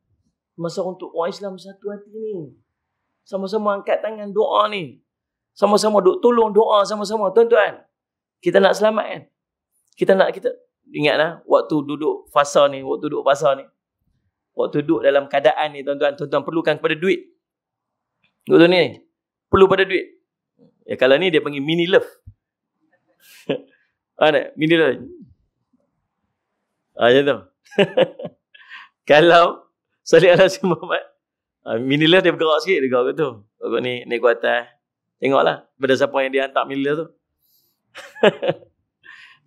Masa untuk orang Islam satu hati ni. Sama-sama angkat tangan doa ni. Sama-sama duk tolong doa sama-sama tuan-tuan. Kita nak selamat kan? Kita ingatlah waktu duduk fasa ni, waktu duduk dalam keadaan ni tuan-tuan perlukan kepada duit. Waktu ni perlu pada duit. Ya kalau ni dia panggil mini love. Ada mini love. Macam tu. Kalau Salih Al-Azim Muhammad minilah dia bergerak sikit dekat aku tu. Aku ni naik ke atas. Tengoklah pada siapa yang dia hantar minilah tu.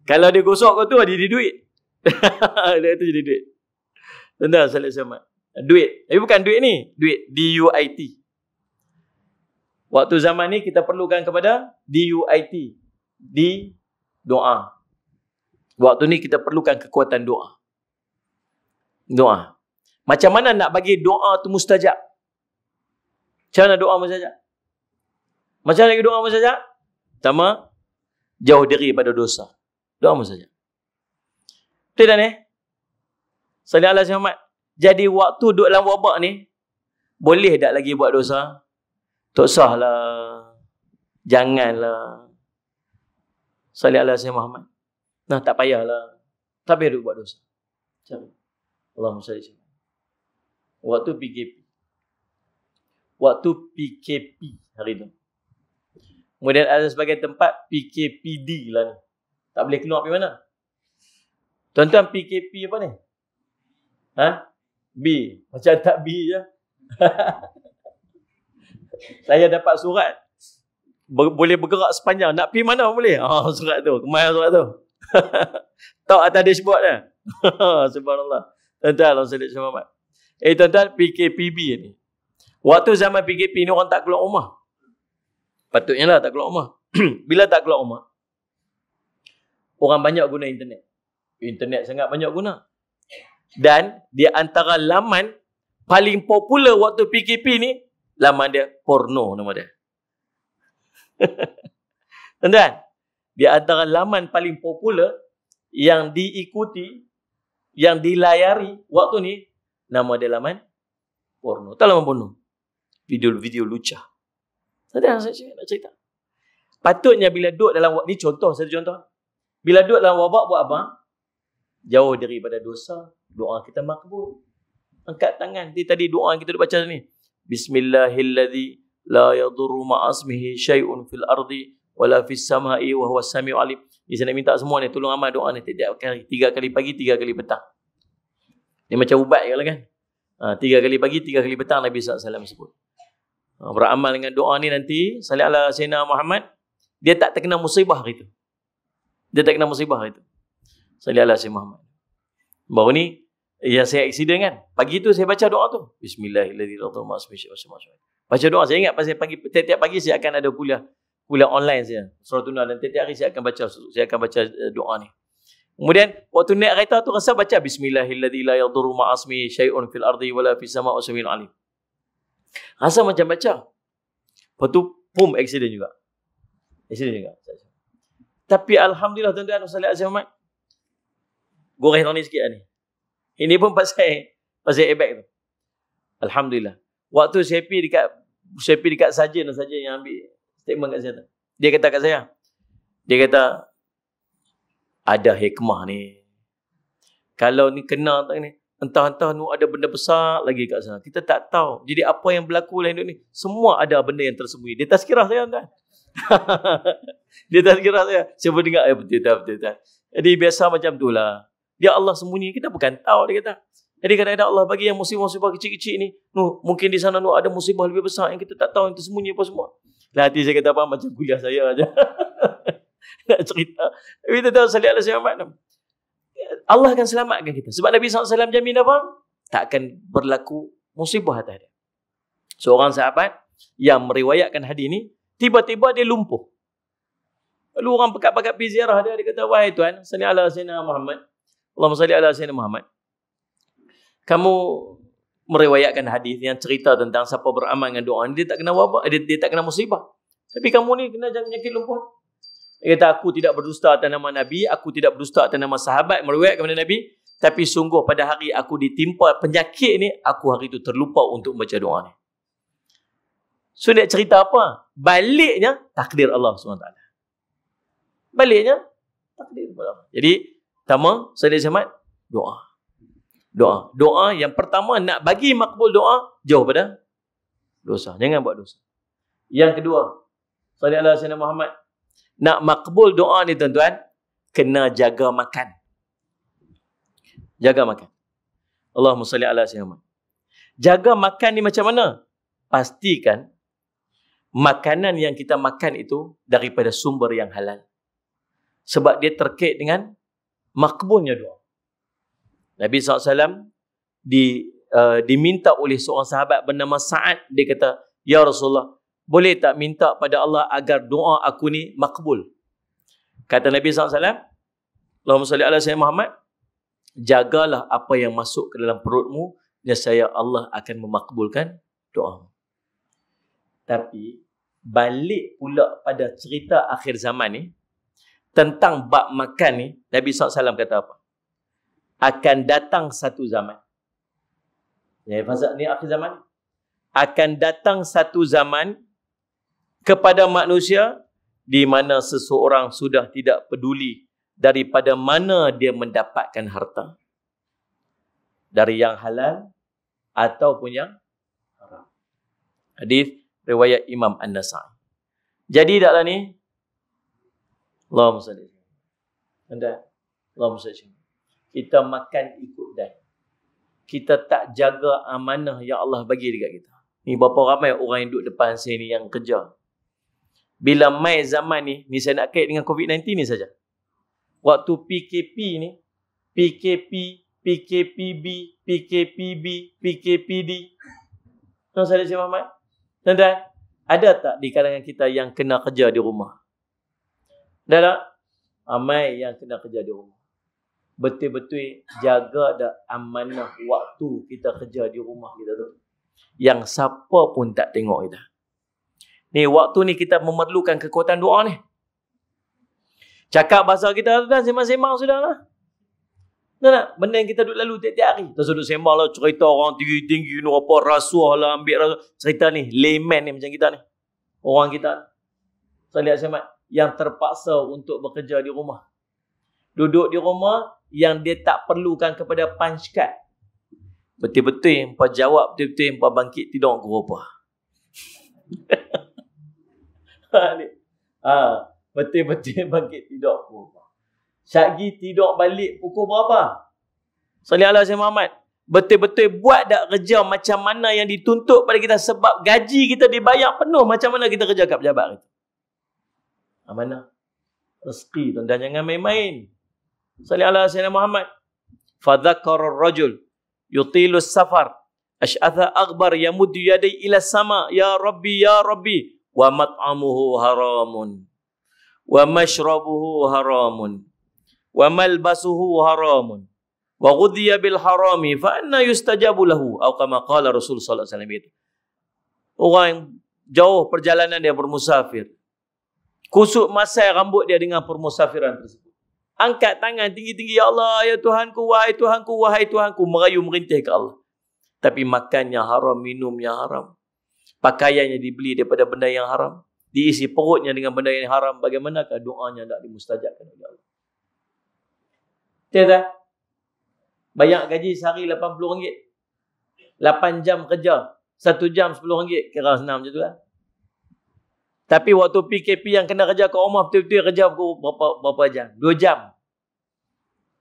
Kalau dia gosok kau tu dia duit. Dia tu jadi duit. Tentang Salih Al-Azim Muhammad. Duit. Tapi bukan duit ni. Duit DUIT. Waktu zaman ni kita perlukan kepada DUIT. Di doa. Waktu ni kita perlukan kekuatan doa. Doa. Macam mana nak bagi doa tu mustajab? Macam mana doa mustajab? Macam mana doa mustajab? Pertama, jauh diri pada dosa. Doa mustajab. Betul tak ni? Sallallahu alaihi wasallam. Jadi waktu duduk dalam wabak ni, boleh tak lagi buat dosa? Tak sahlah. Janganlah. Sallallahu alaihi wasallam. Nah, tak payahlah. Tak payah duk buat dosa. Macam Allahumma salli alaihi. Waktu PKP hari tu. Kemudian ada sebagai tempat PKPD lah ni. Tak boleh keluar pergi mana? Tuan-tuan PKP apa ni? B. Macam tak B je. Saya dapat surat boleh bergerak sepanjang. Nak pergi mana boleh. Surat tu. Kemana surat tu? Tahu atas dashboard dah. Subhanallah. Tuan-tuan, Allah sallallahu alaihi wasallam. Tuan-tuan, PKPB ni. Waktu zaman PKP ni orang tak keluar rumah. Patutnya lah tak keluar rumah. Bila tak keluar rumah, orang banyak guna internet. Internet sangat banyak guna. Dan di antara laman paling popular waktu PKP ni, laman dia porno nama dia. Tuan-tuan, di antara laman paling popular yang diikuti, yang dilayari waktu ni, nama dia laman porno. Tak laman porno. Video-video lucah. Tuan-tuan, saya nak cerita. Patutnya bila duduk dalam ni contoh, satu contoh. Bila duduk dalam wabak buat apa? Jauh daripada dosa, doa kita makbul. Angkat tangan. Tadi doa yang kita duk baca ni. Bismillahilladzi la yadurru ma'asmihi syai'un fil ardi wala fis sama'i wa huwas sami'ul alim. Ni saya nak minta semua ni tolong amal doa ni tiap kali. 3 kali pagi, 3 kali petang. Ni macam ubat kalau kan. 3 kali pagi, 3 kali petang Nabi SAW sebut. Beramal dengan doa ni nanti, salli ala Sayyidina Muhammad, dia tak terkena musibah hari tu. Dia tak kena musibah hari tu. Salli ala Sayyidina Muhammad. Baru ni, ya saya accident kan. Pagi tu saya baca doa tu. Bismillahirrahmanirrahim. Baca doa. Saya ingat pasal pagi, tiap-tiap pagi saya akan ada kuliah online saya. Surah Tuna. Dan tiap-tiap hari saya akan baca doa ni. Kemudian, waktu naik kereta tu rasa baca Bismillahirrahmanirrahim la yadurru ma'asmi syai'un fil ardi wala fis sama'i wa sami'ul alim. Rasa macam baca. Lepas tu, boom, accident juga. Tapi Alhamdulillah tuan-tuan, sallallahu alaihi wasallam. Goreng ni sikit ni. Ini pun pasal airbag tu. Alhamdulillah. Waktu saya pergi dekat sarjan yang ambil statement kat saya tu. Dia kata kat saya. Dia kata, ada hikmah ni. Kalau ni kena tak ni, entah-entah nu ada benda besar lagi kat sana. Kita tak tahu. Jadi apa yang berlaku dalam hidup ni, semua ada benda yang tersembunyi. Dia tazkirah saya tuan. Dia tazkirah saya. Saya pun dengar, betul. Jadi biasa macam tu lah. Dia Allah sembunyi, kita bukan tahu, dia kata. Jadi kadang-kadang Allah bagi yang musibah-musibah kecil-kecil ni, mungkin di sana ada musibah lebih besar yang kita tak tahu, yang tersembunyi apa semua. Lah hati saya kata apa, macam kuliah saya aja. Nak cerita. Tapi kita tahu sallallahu alaihi wasallam. Allah akan selamatkan kita. Sebab Nabi SAW jamin apa? Tak akan berlaku musibah atas dia. Seorang sahabat yang meriwayatkan hadis ni, tiba-tiba dia lumpuh. Lalu orang pekat-pekat pergi ziarah dia, dia kata, wahai tuan, salli ala sayyidina Muhammad. Allahumma salli ala sayyidina Muhammad. Kamu meriwayatkan hadis yang cerita tentang siapa beramal dengan doa ni, dia tak kena wabak, dia tak kena musibah. Tapi kamu ni kena penyakit lumpuh. Dia kata, aku tidak berdusta atas nama Nabi, aku tidak berdusta atas nama sahabat meriwayatkan kepada Nabi, tapi sungguh pada hari aku ditimpa penyakit ni, aku hari itu terlupa untuk membaca doa ni. So dia cerita apa? Baliknya takdir Allah SWT. Baliknya takdir Allah. Jadi pertama, saya selamat doa yang pertama, nak bagi makbul doa, jauh pada dosa. Jangan buat dosa. Yang kedua, sallallahu alaihi wasallam Muhammad, nak makbul doa ni tuan-tuan, kena jaga makan. Jaga makan. Allahumma salli ala sayyidina Muhammad. Jaga makan ni macam mana? Pastikan makanan yang kita makan itu daripada sumber yang halal. Sebab dia terkait dengan makbulnya doa. Nabi SAW diminta oleh seorang sahabat bernama Sa'ad. Dia kata, ya Rasulullah, boleh tak minta pada Allah agar doa aku ni makbul? Kata Nabi SAW, Allahumma salli ala sayyidina Muhammad, jagalah apa yang masuk ke dalam perutmu, nescaya Allah akan memakbulkan doa. Tapi, balik pula pada cerita akhir zaman ni, tentang bab makan ni, Nabi SAW kata apa? Akan datang satu zaman. Ya, fasa ni akhir zaman. Akan datang satu zaman kepada manusia di mana seseorang sudah tidak peduli daripada mana dia mendapatkan harta. Dari yang halal ataupun yang haram. Hadis riwayat Imam An-Nasa'i. Jadi taklah ni, Allahumma salli. Allahumma salli. Kita makan ikut dan kita tak jaga amanah yang Allah bagi dekat kita. Ni berapa ramai orang yang duduk depan saya ni yang kerja. Bila mai zaman ni saya nak kait dengan COVID-19 ni saja. Waktu PKP ni, PKP, PKPB, PKPB, PKPD. Tuan saya Cik Muhammad. Tuan-tuan, ada tak di kalangan kita yang kena kerja di rumah? Ada tak? Ramai yang kena kerja di rumah. Betul-betul jaga dah amanah waktu kita kerja di rumah kita tu. Yang siapa pun tak tengok kita. Ni waktu ni kita memerlukan kekuatan doa ni. Cakap bahasa kita tu dah sembang-sembang sudah lah. Tak? Benda yang kita duduk lalu tiap-tiap hari. Kita duduk sembang lah, cerita orang tinggi-tinggi ni, apa rasuah lah, ambil rasuah. Cerita ni, layman ni macam kita ni. Orang kita. Saya lihat Syamat, yang terpaksa untuk bekerja di rumah. Duduk di rumah yang dia tak perlukan kepada punch card. Betul-betul yang empat jawab, betul-betul yang empat bangkit tidur ke apa. Betul-betul bangkit tidur ke apa. Syakgi tidur balik pukul berapa? Salih Allah Syekh Muhammad. Betul-betul buat tak kerja macam mana yang dituntut pada kita sebab gaji kita dibayar penuh macam mana kita kerja kat pejabat kita. Mana? Rezeki tuan, dan jangan main-main. Salih Allah Syekh Muhammad. Fadhakara ar-rajul yutilu safar ash'atha aghbar yamuddu yadai ila sama ya rabbi wa mat'amuhu haramun wa mashrabuhu haramun wa malbasuhu haramun wa ghudhiya bil harami fa anna yustajabu lahu atau kama qala Rasul sallallahu alaihi wasallam itu. Orang yang jauh perjalanan dia bermusafir, kusut masai rambut dia dengan permusafiran tersebut, angkat tangan tinggi-tinggi, ya Allah, ya Tuhanku, wahai Tuhanku, wahai Tuhanku, merayu merintih ke Allah, tapi makannya haram, minumnya haram, pakaiannya dibeli daripada benda yang haram, diisi perutnya dengan benda yang haram. Bagaimanakah doanya tak dimustajabkan oleh Allah? Tidak. Bayar gaji sehari RM80. 8 jam kerja. 1 jam RM10. Kira senang macam tu lah. Tapi waktu PKP yang kena kerja kat rumah, betul-betul kerja berapa jam? 2 jam.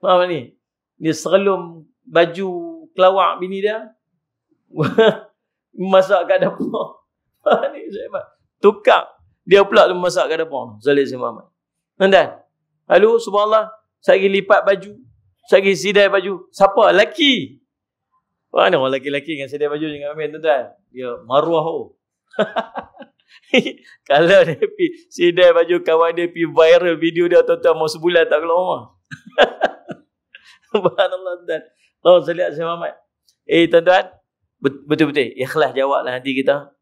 Faham ni? Dia serelum baju kelawak bini dia. Masak kat dapur. Ni tukar. Dia pula masak kat dapur. Zalid Syekh Muhammad. Tuan-tuan. Lalu subhanallah, saya pergi lipat baju. Saya pergi sidai baju. Siapa? Laki. Mana orang laki-laki dengan sidai baju dengan amin, tuan-tuan? Dia maruah. Kalau dia pergi sidai baju kawan dia pergi viral video dia, tuan-tuan, mau sebulan tak keluar rumah. Subhanallah, tuan-tuan. Allah Zalid Syekh Muhammad. Tuan-tuan, betul-betul ikhlas jawablah nanti kita.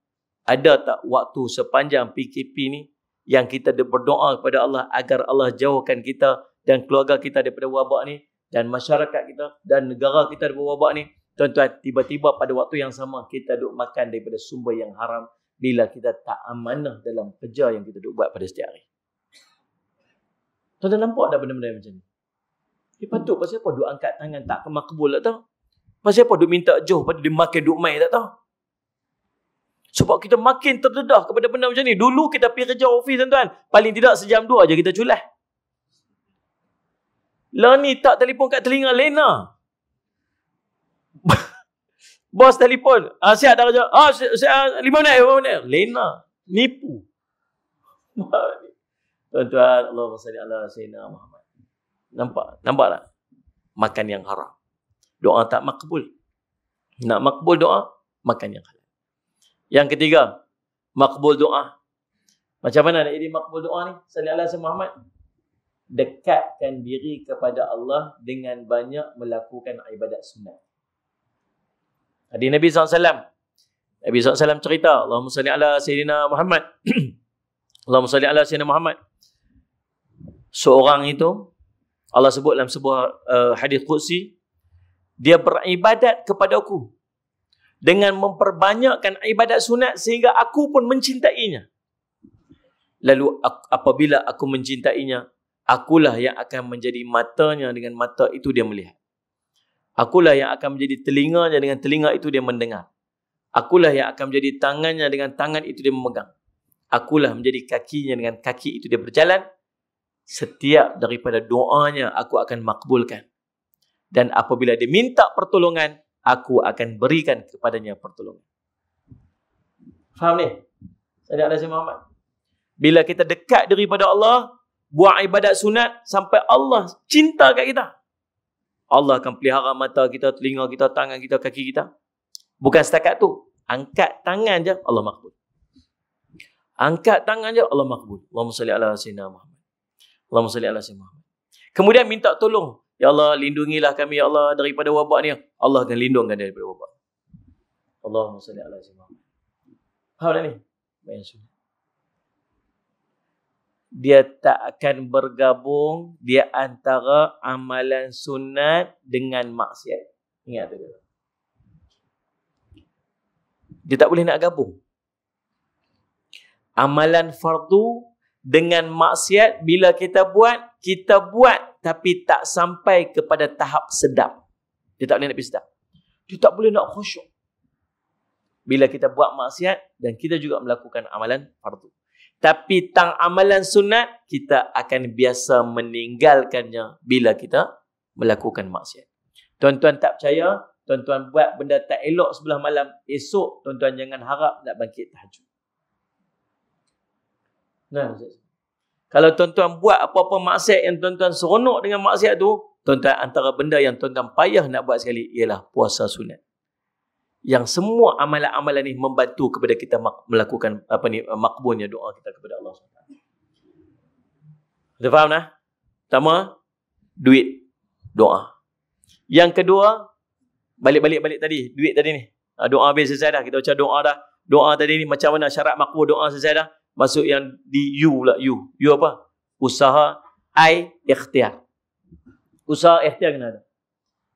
Ada tak waktu sepanjang PKP ni yang kita berdoa kepada Allah agar Allah jauhkan kita dan keluarga kita daripada wabak ni, dan masyarakat kita dan negara kita daripada wabak ni? Tuan-tuan, tiba-tiba pada waktu yang sama kita duk makan daripada sumber yang haram bila kita tak amanah dalam kerja yang kita duk buat pada setiap hari. Tuan-tuan nampak tak benda-benda macam ni? Patut pasal apa duk angkat tangan tak ke makbul tak tahu? Pasal apa duk minta jauh pada dia makan duk mai tak tahu? Sebab kita makin terdedah kepada benda macam ni. Dulu kita pergi kerja ofis, tuan-tuan, paling tidak sejam 2 je kita culah. Lah ni tak telefon kat telinga, lena. Bos telefon, siap dah kerja. Siap 5 minit. Lena. Nipu. Tuan-tuan, Allahumma salli ala sayyidina Muhammad. Nampak tak? Makan yang haram. Doa tak makbul. Nak makbul doa, makan yang halal. Yang ketiga, makbul doa. Macam mana nak jadi makbul doa ni? Salli ala sayyidina Muhammad. Dekatkan diri kepada Allah dengan banyak melakukan ibadat sunat. Hadis Nabi SAW. Nabi SAW cerita, Allahumma salli ala sayyidina Muhammad. Allahumma salli ala sayyidina Muhammad. Seorang itu, Allah sebut dalam sebuah hadis qudsi, dia beribadat kepadaku dengan memperbanyakkan ibadat sunat sehingga aku pun mencintainya. Lalu apabila aku mencintainya, akulah yang akan menjadi matanya, dengan mata itu dia melihat. Akulah yang akan menjadi telinganya, dengan telinga itu dia mendengar. Akulah yang akan menjadi tangannya, dengan tangan itu dia memegang. Akulah menjadi kakinya, dengan kaki itu dia berjalan. Setiap daripada doanya aku akan makbulkan. Dan apabila dia minta pertolongan, aku akan berikan kepadanya pertolongan. Faham ni? Salli ala Sayyidina Muhammad. Bila kita dekat daripada Allah, buat ibadat sunat sampai Allah cinta kat kita, Allah akan pelihara mata kita, telinga kita, tangan kita, kaki kita. Bukan setakat tu. Angkat tangan je, Allah makbul. Angkat tangan je, Allah makbul. Allahumma salli ala Sayyidina Muhammad. Allahumma salli ala Sayyidina Muhammad. Kemudian minta tolong. Ya Allah, lindungilah kami, ya Allah, daripada wabak ni. Allah akan lindungkan daripada wabak. Allahumma salli ala Sayyidina Muhammad. Faham tak ni? Bayan sunat. Dia tak akan bergabung di antara amalan sunat dengan maksiat. Ingat tu. Dia tak boleh nak gabung. Amalan fardu dengan maksiat, bila kita buat tapi tak sampai kepada tahap sedap. Dia tak boleh nak pergi sedap. Dia tak boleh nak khusyuk. Bila kita buat maksiat dan kita juga melakukan amalan fardu. Tapi tang amalan sunat, kita akan biasa meninggalkannya bila kita melakukan maksiat. Tuan-tuan tak percaya, tuan-tuan buat benda tak elok sebelah malam, esok tuan-tuan jangan harap nak bangkit tahajud. Nah, kalau tuan-tuan buat apa-apa maksiat yang tuan-tuan seronok dengan maksiat tu, tuan-tuan antara benda yang tuan-tuan payah nak buat sekali ialah puasa sunat. Yang semua amalan-amalan ni membantu kepada kita melakukan makbulnya doa kita kepada Allah SWT. Kita faham dah? Pertama, duit, doa. Yang kedua, balik tadi, duit tadi ni. Doa habis selesai dah, kita baca doa dah. Doa tadi ni macam mana syarat makbul doa selesai dah. Masuk yang di U pula, U. U apa? Usaha, ikhtiar. Usaha ikhtiar kena ada.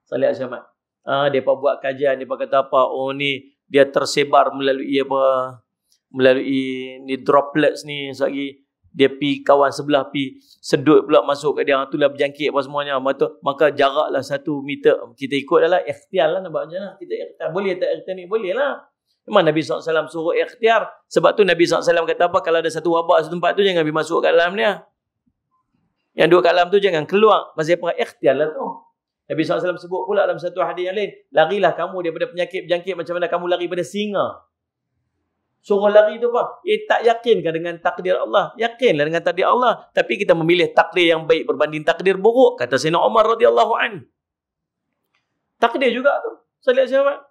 Salih Al-Syamat. Mereka buat kajian, mereka kata apa, oh ni dia tersebar melalui apa, melalui ni droplets ni, lagi dia pi kawan sebelah pi sedut pula masuk kat dia, itulah berjangkit apa semuanya. Maka jaraklah 1 meter. Kita ikut adalah ikhtiar lah nak buat macam mana. Kita ikhtiar, boleh tak ikhtiar ni? Boleh lah. Memang Nabi SAW suruh ikhtiar. Sebab tu Nabi SAW kata apa, kalau ada satu wabak satu tempat tu, jangan pergi masuk kat dalam dia. Yang duduk kat dalam tu jangan keluar. Pasal apa? Ikhtiar lah tu. Nabi SAW sebut pula dalam satu hadis yang lain, larilah kamu daripada penyakit berjangkit macam mana kamu lari pada singa. Suruh lari tu apa? Tak yakinkah dengan takdir Allah? Yakinlah dengan takdir Allah. Tapi kita memilih takdir yang baik berbanding takdir buruk. Kata Sayyidina Umar radhiyallahu anhu. Takdir juga tu. Salih Al-Syamat.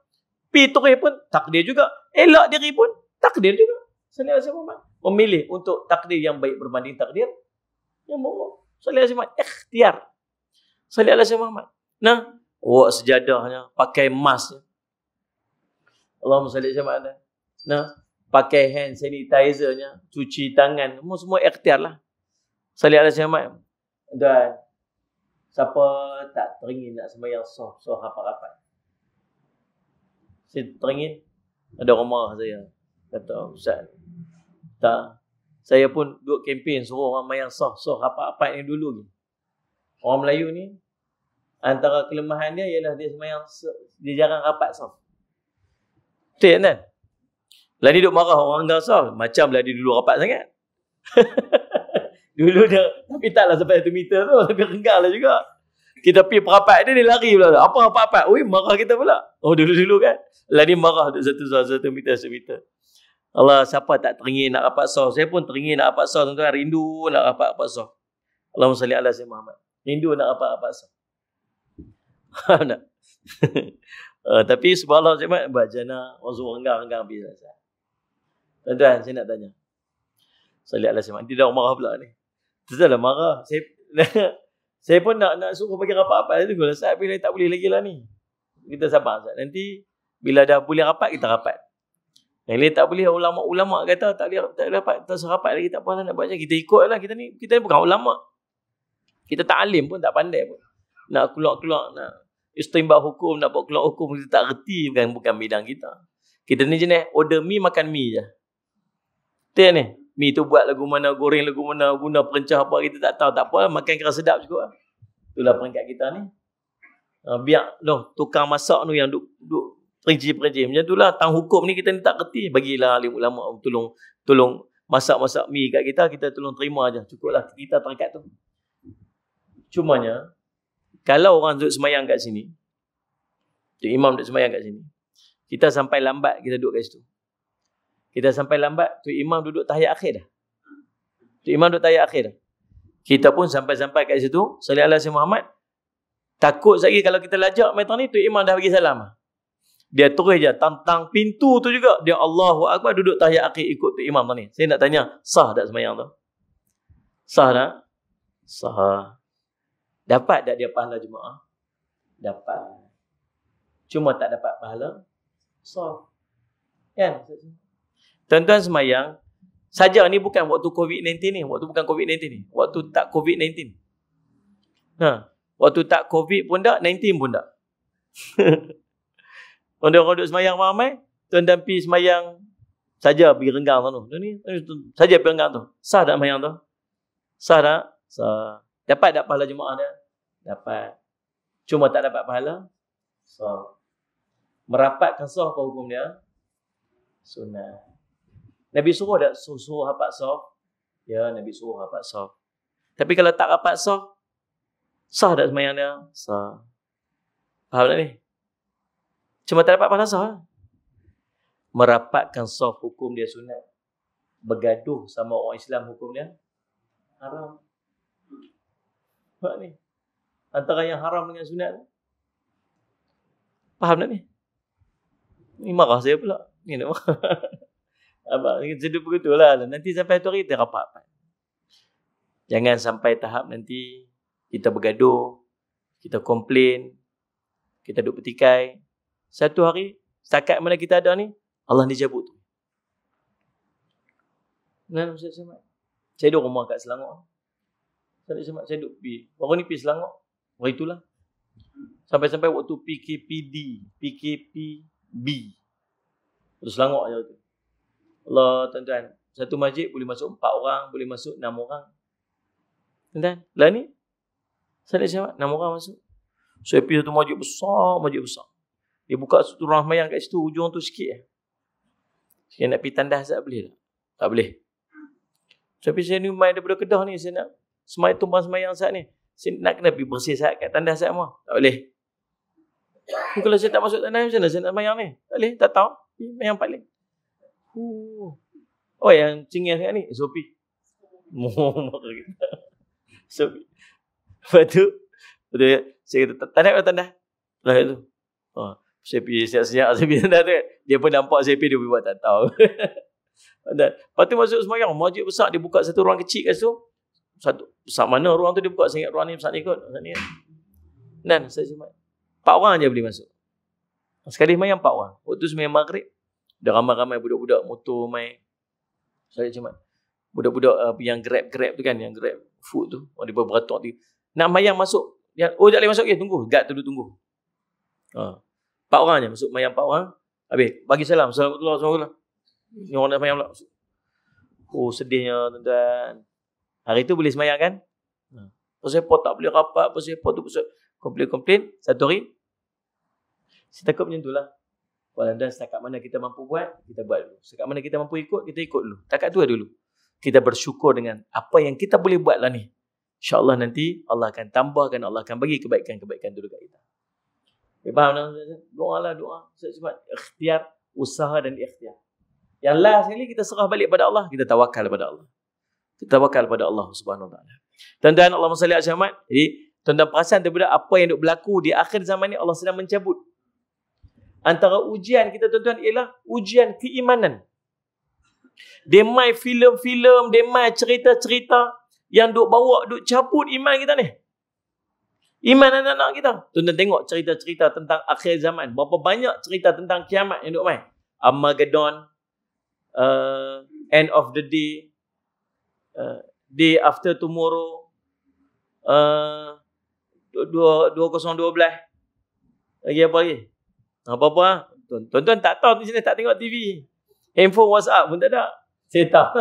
Pi turih pun takdir juga. Elak diri pun takdir juga. Salih Al-Syamat. Memilih untuk takdir yang baik berbanding takdir yang buruk. Salih Al-Syamat. Ikhtiar. Salih Al-Syamat. Nah, buat sejadahnya, pakai mask. Allahumma salli ala. Nah, pakai hand sanitizer-nya, cuci tangan, semua ikhtiar lah. Salli ala Muhammad. Dan siapa tak teringin nak sembahyang soh rapat-rapat. Saya teringin, ada orang marah saya. Kata, Ustaz, tak, saya pun duduk kempen suruh orang sembahyang soh rapat-rapat yang dulu ni. Orang Melayu ni, antara kelemahan dia ialah dia sembahyang, dia jarang rapat saf. Betul kan? Lah ni duk marah orang dah saf, macam lah dia dulu rapat sangat. Dulu dia, tapi taklah sampai 1 meter tu, tapi renggang lah juga. Kita pergi perapat dia lari pula. Apa rapat-rapat? Ui, marah kita pula. Oh, dulu-dulu kan? Lah ni marah 1 meter. Allah, siapa tak teringin nak rapat saf? Saya pun teringin nak rapat saf, tuan-tuan. Rindu nak rapat saf. Allahumma salli ala Sayyidina Muhammad. Rindu nak rapat saf. Tak? Tapi subhanallah Cik bajana orang renggang biasa. Tuan-tuan, saya nak tanya. Salih ala Sayyidina. Nanti dah marah pula ni. Terus dah marah. Saya pun nak suruh bagi rapat-rapat. Saya tunggu lah. Saat bila tak boleh lagi lah ni. Kita sabar. Saat. Nanti bila dah boleh rapat, kita rapat. Yang lain tak boleh. Ulama' kata tak boleh rapat. Tak serapat lagi. Tak apa lah nak buat macam. Kita ikut lah. Kita ni bukan ulama'. Kita tak alim pun, tak pandai pun. Nak keluar-keluar, nak istimbat hukum, nak buat keluar hukum, kita tak reti, bukan bidang kita. Kita ni jenis order mi, makan mi je. Betul ni? Mi tu buat lagu mana, goreng lagu mana, guna perencah apa, kita tak tahu. Tak apa, makan kira sedap juga. Itulah peringkat kita ni. Biar tukang masak tu yang duk perinci-perinci. Macam itulah, tang hukum ni kita ni tak reti. Bagilah alim ulama tolong masak-masak mi kat kita, kita tolong terima je. Cukuplah kita terangkat tu. Cumanya, kalau orang duduk semayang kat sini, imam duduk semayang kat sini, kita sampai lambat kita duduk kat situ. Kita sampai lambat, tu imam duduk tahiyat akhir dah. Tu imam duduk tahiyat akhir dah. Kita pun sampai-sampai kat situ, salli ala Sayyidina Muhammad. Takut lagi kalau kita lajak metang ni, tu imam dah bagi salam. Dia terus je tantang pintu tu juga, dia Allahu Akbar duduk tahiyat akhir ikut tu imam ni. Saya nak tanya, sah tak sembahyang tu? Sah tak? Sah. Dapat tak dia pahala jemaah? Dapat. Cuma tak dapat pahala sah. Kan? Tuan-tuan sembahyang saja ni bukan waktu COVID-19 ni, waktu bukan COVID-19 ni, waktu tak COVID-19. Waktu tak COVID pun tak, 19 pun tak. Orang duduk sembahyang ramai, tuan-tuan pergi sembahyang saja pergi renggang tu. Ni saja pergi renggang tu. Sah tak sembahyang tu? Sah tak? Sah. Dapat tak pahala jemaah dia? Dapat. Cuma tak dapat pahala? Sah. Merapatkan sah apa hukum dia? Sunnah. Nabi suruh tak? Suruh rapat sah? Ya, Nabi suruh rapat sah. Tapi kalau tak rapat sah, sah tak sembahyang dia? Sah. Faham tak ni? Cuma tak dapat pahala sah. Merapatkan sah hukum dia sunat. Bergaduh sama orang Islam hukum dia haram. Faham ni? Antara yang haram dengan sunat. Faham tak ni? Ni marah saya pula. Ni nak marah. Abang sedut begitulah. Nanti sampai tu hari kita rapat. Jangan sampai tahap nanti kita bergaduh, kita komplain, kita duduk petikai. Satu hari, setakat mana kita ada ni, Allah ni jabut tu. Nah, saya duduk rumah kat Selangor. Saya duduk pergi. Baru ni pergi Selangor. Hari itulah. Sampai-sampai waktu PKPB. Waktu Selangor je tu. Allah, tuan-tuan. Satu masjid boleh masuk 4 orang, boleh masuk 6 orang. Tuan-tuan, lah ni. Saya nak 6 orang masuk. Saya pergi satu masjid besar. Dia buka satu ruang sembahyang kat situ, ujung tu sikit. Saya nak pergi tandas tak boleh tak? Tak boleh. Tapi saya ni main daripada Kedah ni, saya nak tumpang sembahyang saat ni. Saya nak kena pergi bersih saat kat tandas saat semua. Tak boleh. Kalau saya tak masuk tandas, macam mana saya nak sembahyang ni? Tak boleh, tak tahu. Sembahyang paling. Oh, yang cingir kat ni, SOP. SOP. Lepas tu, saya kata, tandas. Lepas tu. Saya pergi siap-siap, saya pergi tandas tu kan. Dia pun nampak saya pergi, dia buat tak tahu. Lepas tu masuk sembahyang, masjid besar, dia buka satu ruang kecil kat situ. Satu besar mana ruang tu dia buka, saya ingat ruang ni besar ni kot. Dan saya sembahyang. 4 orang je boleh masuk. Sekali sembahyang 4 orang. Waktu sembahyang maghrib, dah ramai-ramai budak-budak motor main. Saya cuma budak-budak yang grab tu kan, yang grab food tu. Orang dia beratok tu. Nak sembahyang masuk. Oh, tak boleh masuk. Tunggu. Guard tu tunggu. 4 orang je masuk sembahyang 4 orang. Habis bagi salam. Assalamualaikum. Ni orang nak sembahyang pula. Oh, sedihnya tuan-tuan. Hari tu boleh sembahyang kan? Pasal pot tak boleh rapat, pasal pot tu pasal komplain. Satu hari saya takut macam itulah. Walaupun setakat mana kita mampu buat, kita buat dulu. Setakat mana kita mampu ikut, kita ikut dulu. Takat tu dulu. Kita bersyukur dengan apa yang kita boleh buat lah ni. InsyaAllah nanti Allah akan tambahkan, Allah akan bagi kebaikan-kebaikan dulu kat kita. Faham tak? Doa lah, doa. Sebab ikhtiar, usaha dan ikhtiar. Yang last sekali kita serah balik pada Allah, kita tawakal pada Allah. Kita tawakal pada Allah Subhanahu Wa Taala. Tuan-tuan, Allahumma salli ala Muhammad. Jadi, tuan-tuan perasan daripada apa yang duk berlaku di akhir zaman ni, Allah sedang mencabut. Antara ujian kita tuan-tuan ialah ujian keimanan. Dia main filem-filem, dia main cerita-cerita yang duk bawa, duk cabut iman kita ni. Iman anak-anak kita. Tuan-tuan tengok cerita-cerita tentang akhir zaman. Berapa banyak cerita tentang kiamat yang duk main. Armageddon, end of the day, day after tomorrow, 2012. Lagi apa lagi? Apa-apa. Tuan-tuan tak tahu di sini, tak tengok TV. Handphone WhatsApp pun tak ada. Saya tahu.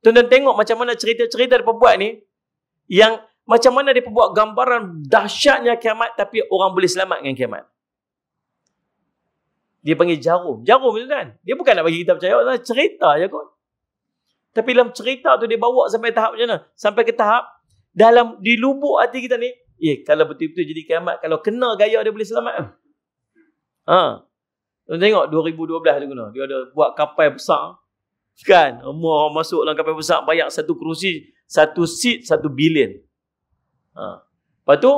Tuan-tuan tengok macam mana cerita-cerita dia buat ni, yang macam mana dia buat gambaran dahsyatnya kiamat, tapi orang boleh selamat dengan kiamat. Dia panggil jarum. Jarum tu kan. Dia bukan nak bagi kita percaya, cerita je kot. Tapi dalam cerita tu dia bawa sampai tahap macam mana? Sampai ke tahap dalam di lubuk hati kita ni, kalau betul-betul jadi kiamat, kalau kena gaya dia boleh selamat. Tuan tengok 2012 dia guna. Dia ada buat kapal besar. Kan? Orang masuk dalam kapal besar, bayar satu kerusi, satu seat, 1 bilion. Lepas tu,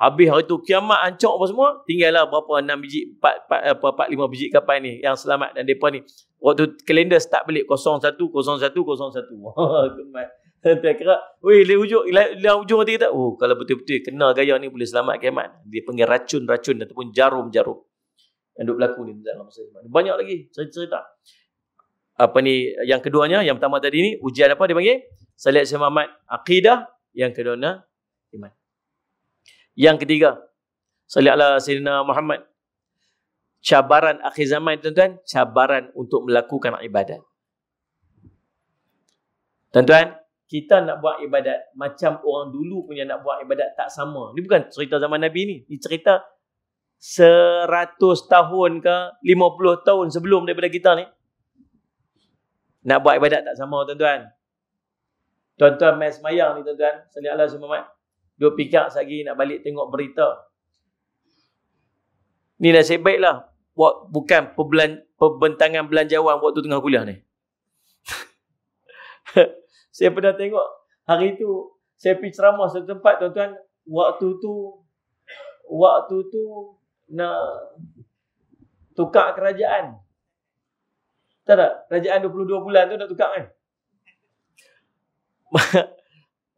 habis hari tu kiamat hancur apa semua, tinggallah berapa 6 biji, 4 5 biji kapal ni yang selamat. Dan mereka ni, waktu kalender start balik 01, 01, 01. Saya kira, weh, lihat ujung hati kita, oh, kalau betul-betul kena gaya ni boleh selamat kiamat. Dia panggil racun-racun ataupun jarum-jarum yang duk berlaku ni dalam masa ini. Banyak lagi cerita-cerita. Apa ni, yang keduanya, yang pertama tadi ni, ujian apa dia panggil? Salat Syekh Muhammad, akidah. Yang kedua, iman. Yang ketiga, salatlah Sayyidina Muhammad. Cabaran akhir zaman, tuan-tuan, cabaran untuk melakukan ibadat. Tuan-tuan, kita nak buat ibadat macam orang dulu punya nak buat ibadat tak sama. Ni bukan cerita zaman Nabi ni. Ni cerita 100 tahun ke 50 tahun sebelum daripada kita ni. Nak buat ibadat tak sama, tuan-tuan. Tuan-tuan main semayang ni, tuan-tuan. Salatlah Syekh Muhammad. Dua pikir lagi nak balik tengok berita. Ni nasib baiklah. Bukan pembentangan belanjawan waktu tengah kuliah ni. Saya pernah tengok hari tu, saya pergi ceramah satu tempat, tuan-tuan. Waktu tu nak tukar kerajaan. Tahu tak? Kerajaan 22 bulan tu nak tukar kan?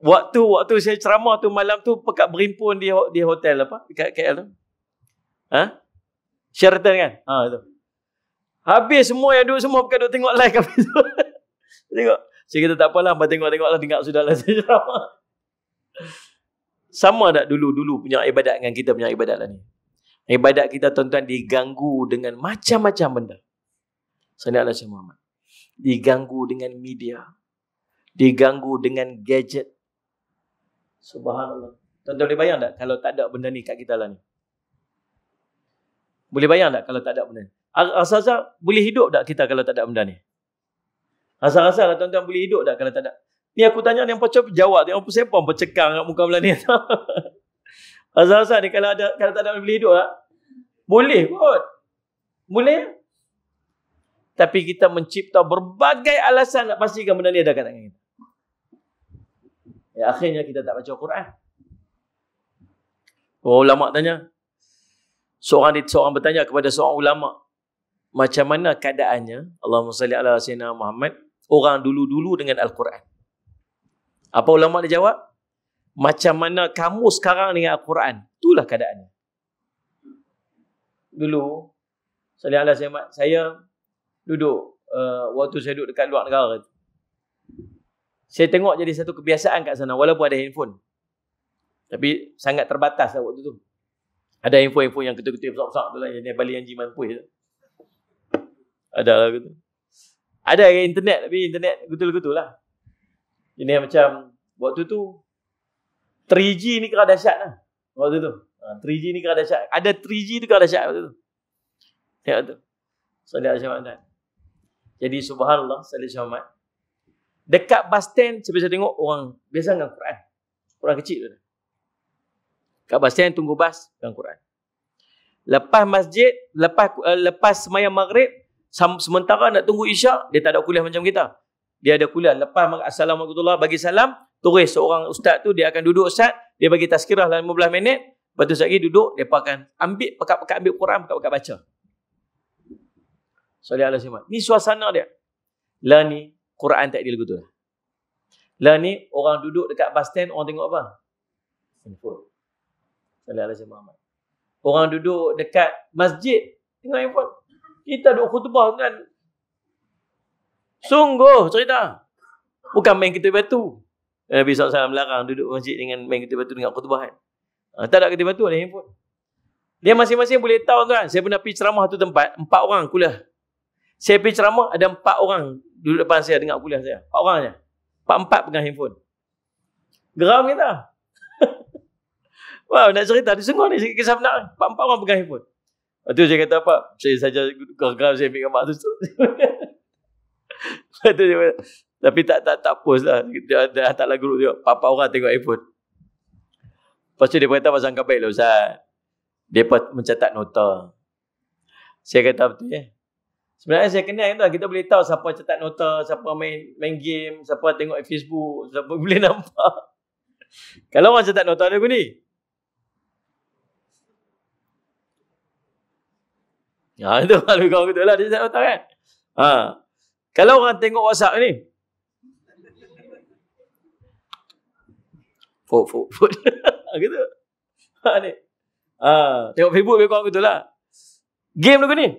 Waktu saya ceramah tu malam tu pekat berimpun di hotel apa? Dekat KL tu. Sheraton kan? Tu. Habis semua yang duduk semua pekat duduk tengok live habis tu. Tengok. Saya kata tak apalah, tengok-tengoklah, dengar sudahlah saya ceramah. Sama tak dulu punya ibadat dengan kita punya ibadat lah ni? Ibadat kita, tuan-tuan, diganggu dengan macam-macam benda. Salatlah Syekh Muhammad. Diganggu dengan media. Diganggu dengan gadget. Subhanallah. Tuan-tuan boleh bayang tak kalau tak ada benda ni kat kita lah ni? Boleh bayang tak kalau tak ada benda ni? Rasa-rasa boleh hidup tak kita kalau tak ada benda ni? Rasa-rasa lah tuan-tuan boleh hidup tak kalau tak ada? Ni aku tanya ni, apa jawab? Tengok siapa yang bercekang kat muka belah ni. Rasa-rasa ni kalau tak ada boleh hidup tak? Boleh kot. Boleh. Tapi kita mencipta berbagai alasan nak pastikan benda ni ada kat tangan kita. Akhirnya kita tak baca Quran. Ulama tanya. Seorang bertanya kepada seorang ulama. Macam mana keadaannya, Allahumma salli ala Sayyidina Muhammad, orang dulu-dulu dengan Al-Quran. Apa ulama dia jawab? Macam mana kamu sekarang dengan Al-Quran. Itulah keadaannya. Dulu, salli ala Sayyidina Muhammad, saya duduk, waktu saya duduk dekat luar negara. Saya tengok jadi satu kebiasaan kat sana, walaupun ada handphone. Tapi sangat terbatas lah waktu tu. Ada handphone yang ketul-ketul besar-besar tu lah, yang balik yang jiman pun. Ada lah gitu. Ada internet, tapi internet betul-betul lah. Ini macam waktu tu 3G ni kira dahsyat lah. Waktu tu 3G ni kira dahsyat. Ada 3G tu kira dahsyat waktu tu. Tengok tu. Salat Syekh Muhammad. Jadi subhanallah, salat Syekh Muhammad. Dekat bus stand, saya biasa tengok orang biasa dengan Quran. Quran kecil tu. Kat bus stand tunggu bas dengan Quran. Lepas masjid, lepas semayang maghrib, sementara nak tunggu isyak, dia tak ada kuliah macam kita. Dia ada kuliah. Lepas Assalamualaikum warahmatullahi, bagi salam, turis seorang ustaz tu, dia akan duduk ustaz, dia bagi tazkirah dalam 15 minit, lepas tu sekali duduk, dia akan ambil, pekat-pekat ambil Quran, pekat-pekat baca. Sallallahu alaihi wasallam. Ni suasana dia. Lah ni, Quran tak dia lagu tu lah. Lah ni, orang duduk dekat bus stand, orang tengok apa? Handphone. Sallallahu alaihi wasallam. Orang duduk dekat masjid, tengok handphone. Kita duduk khutbah kan. Sungguh cerita. Bukan main ketul batu. Nabi SAW melarang duduk masjid dengan main ketul batu dengan khutbah kan. Tak ada ketul batu, ada handphone. Dia masing-masing boleh tahu kan. Saya pernah pergi ceramah tu tempat, 4 orang kuliah. Saya pergi ceramah, ada 4 orang duduk depan saya dengar kuliah saya. 4 orang je. 4 pegang handphone. Geram kita. Wow, nak cerita. Dia sungguh ni, kisah benar. 4 orang pegang handphone. Lepas tu saya kata apa? Saya saja geram, saya ambil gambar tu. Tapi tak post lah. Dia hantarlah grup dia. 4 orang tengok handphone. Lepas tu dia berkata pasang kabar lah Ustaz. Dia mencatat nota. Saya kata betul ya. Sebenarnya saya kenal tu, kita boleh tahu siapa cetak nota, siapa main game, siapa tengok Facebook, siapa boleh nampak. Kalau orang cetak nota ada ni. Ya, itu kalau kau betul lah dia cetak nota kan. Ha. Kalau orang tengok WhatsApp ni. Fuk. Gitu. Ha ni. Ha, tengok Facebook lebih kurang betul lah. Game tu ni.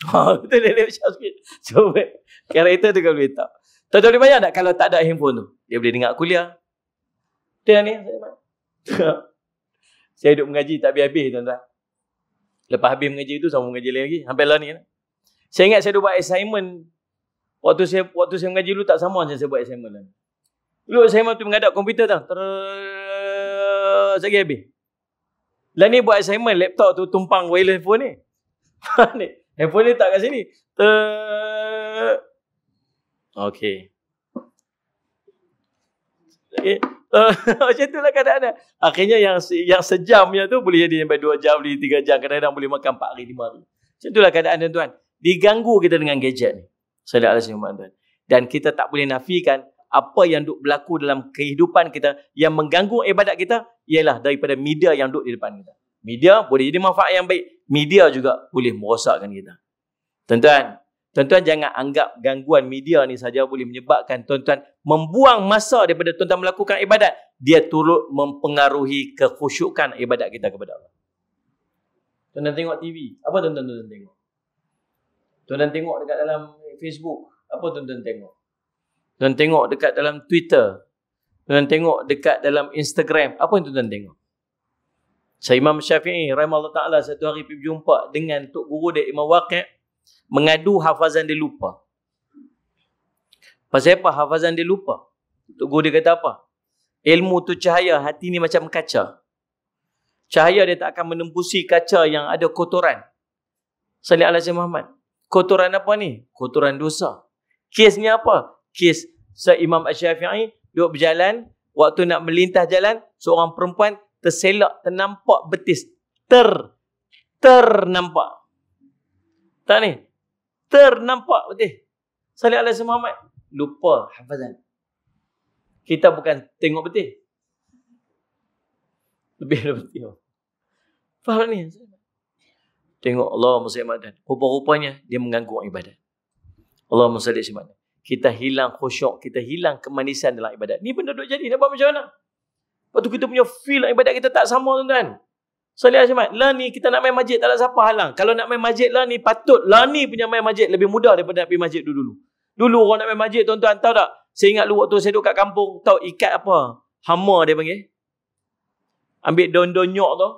Ha, betul dia macam sikit. Cuba karakter tu kau boleh tahu. Tuan-tuan boleh bayang tak kalau tak ada handphone tu? Dia boleh dengar kuliah. Dia ni saya duduk mengaji tak habis-habis tuan-tuan. Lepas habis mengaji tu sama mengaji lagi. Hampir lah ni. Saya ingat saya duduk buat assignment. Waktu saya mengaji dulu tak sama macam saya buat assignment lah. Dulu assignment tu menghadap komputer tau. Terus lagi habis. Lah ni buat assignment, laptop tu tumpang wireless phone ni. Ni. Handphone ni tak kat sini. Okey. Macam tu lah keadaan dia. Akhirnya yang sejamnya tu boleh jadi sampai 2 jam, 3 jam. Kadang-kadang boleh makan 4 hari, 5 hari. Macam tu lah keadaan tuan-tuan. Diganggu kita dengan gadget ni. Sallallahu alaihi wasallam. Dan kita tak boleh nafikan apa yang duk berlaku dalam kehidupan kita yang mengganggu ibadat kita ialah daripada media yang duk di depan kita. Media boleh jadi manfaat yang baik. Media juga boleh merosakkan kita. Tuan-tuan jangan anggap gangguan media ni saja boleh menyebabkan tuan-tuan membuang masa daripada tuan-tuan melakukan ibadat. Dia turut mempengaruhi kekhusyukan ibadat kita kepada Allah. Tuan-tuan tengok TV. Apa tuan-tuan tengok? Tuan-tuan tengok dekat dalam Facebook. Apa tuan-tuan tengok? Tuan tengok dekat dalam Twitter. Tuan tengok dekat dalam Instagram. Apa yang tuan-tuan tengok? Saya Imam Syafi'i rahimahullah ta'ala satu hari pergi jumpa dengan Tok Guru dia Imam Waqi' mengadu hafazan dia lupa. Pasal apa hafazan dia lupa? Tok Guru dia kata apa? Ilmu tu cahaya, hati ni macam kaca. Cahaya dia tak akan menembusi kaca yang ada kotoran. Sallallahu alaihi Muhammad. Kotoran apa ni? Kotoran dosa. Kesnya apa? Kes Imam Syafi'i duduk berjalan, waktu nak melintas jalan, seorang perempuan terselak, ternampak betis. Ternampak. Tak ni? Ternampak betis. Sallallahu alaihi Muhammad. Lupa hafazan. Kita bukan tengok betis. Lebih dari betis. Faham ni? Tengok Allah Muhammad. Rupa-rupanya dia mengganggu ibadat. Allah Muhammad. Kita hilang khusyuk, kita hilang kemanisan dalam ibadat. Ni benda duk jadi, nak buat macam mana? Lepas tu kita punya feel ibadat kita tak sama tuan-tuan. Salih Ahmad, lah ni kita nak main masjid tak ada siapa halang. Kalau nak main masjid lah ni patut, lah ni punya main masjid lebih mudah daripada nak pergi masjid dulu. Dulu orang nak main masjid tuan-tuan, tahu tak? Saya ingat dulu waktu saya duduk kat kampung, tahu ikat apa? Hammer dia panggil. Ambil daun-daun nyok tu.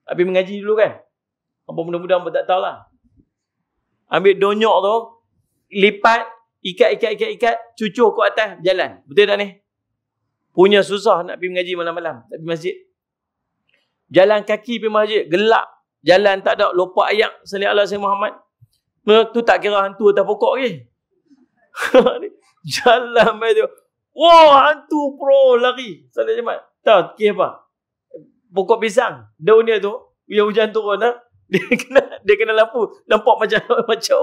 Habis mengaji dulu kan? Apa mudah-mudahan pun tak tahulah. Ambil daun nyok tu, lipat, ikat, cucur ke atas, jalan. Betul tak ni? Punya susah nak pergi mengaji malam-malam, nak pergi masjid. Jalan kaki pergi masjid, gelap. Jalan tak ada, lupa ayat sallallahu alaihi Muhammad. Tu tak kira hantu atas pokok ke. Jalan mai tu. Wah, hantu pro lari. Sallallahu alaihi Muhammad. Tahu kira apa? Pokok pisang. Daun dia tu, bila hujan turun dah, dia kena lampu. Nampak macam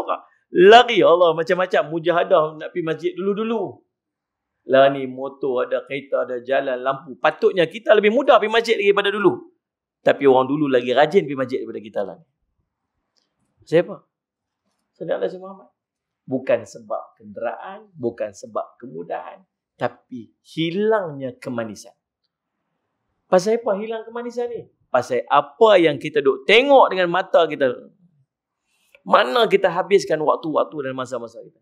orang. Lari Allah macam-macam mujahadah nak pergi masjid dulu-dulu. Lah ni motor ada, kereta ada, jalan, lampu. Patutnya kita lebih mudah pergi masjid daripada dulu. Tapi orang dulu lagi rajin pergi masjid daripada kita lah. Siapa? Sallallahu alaihi Muhammad. Bukan sebab kenderaan, bukan sebab kemudahan, tapi hilangnya kemanisan. Pasal apa hilang kemanisan ni? Pasal apa yang kita duk tengok dengan mata kita. Mana kita habiskan waktu-waktu dan masa-masa kita.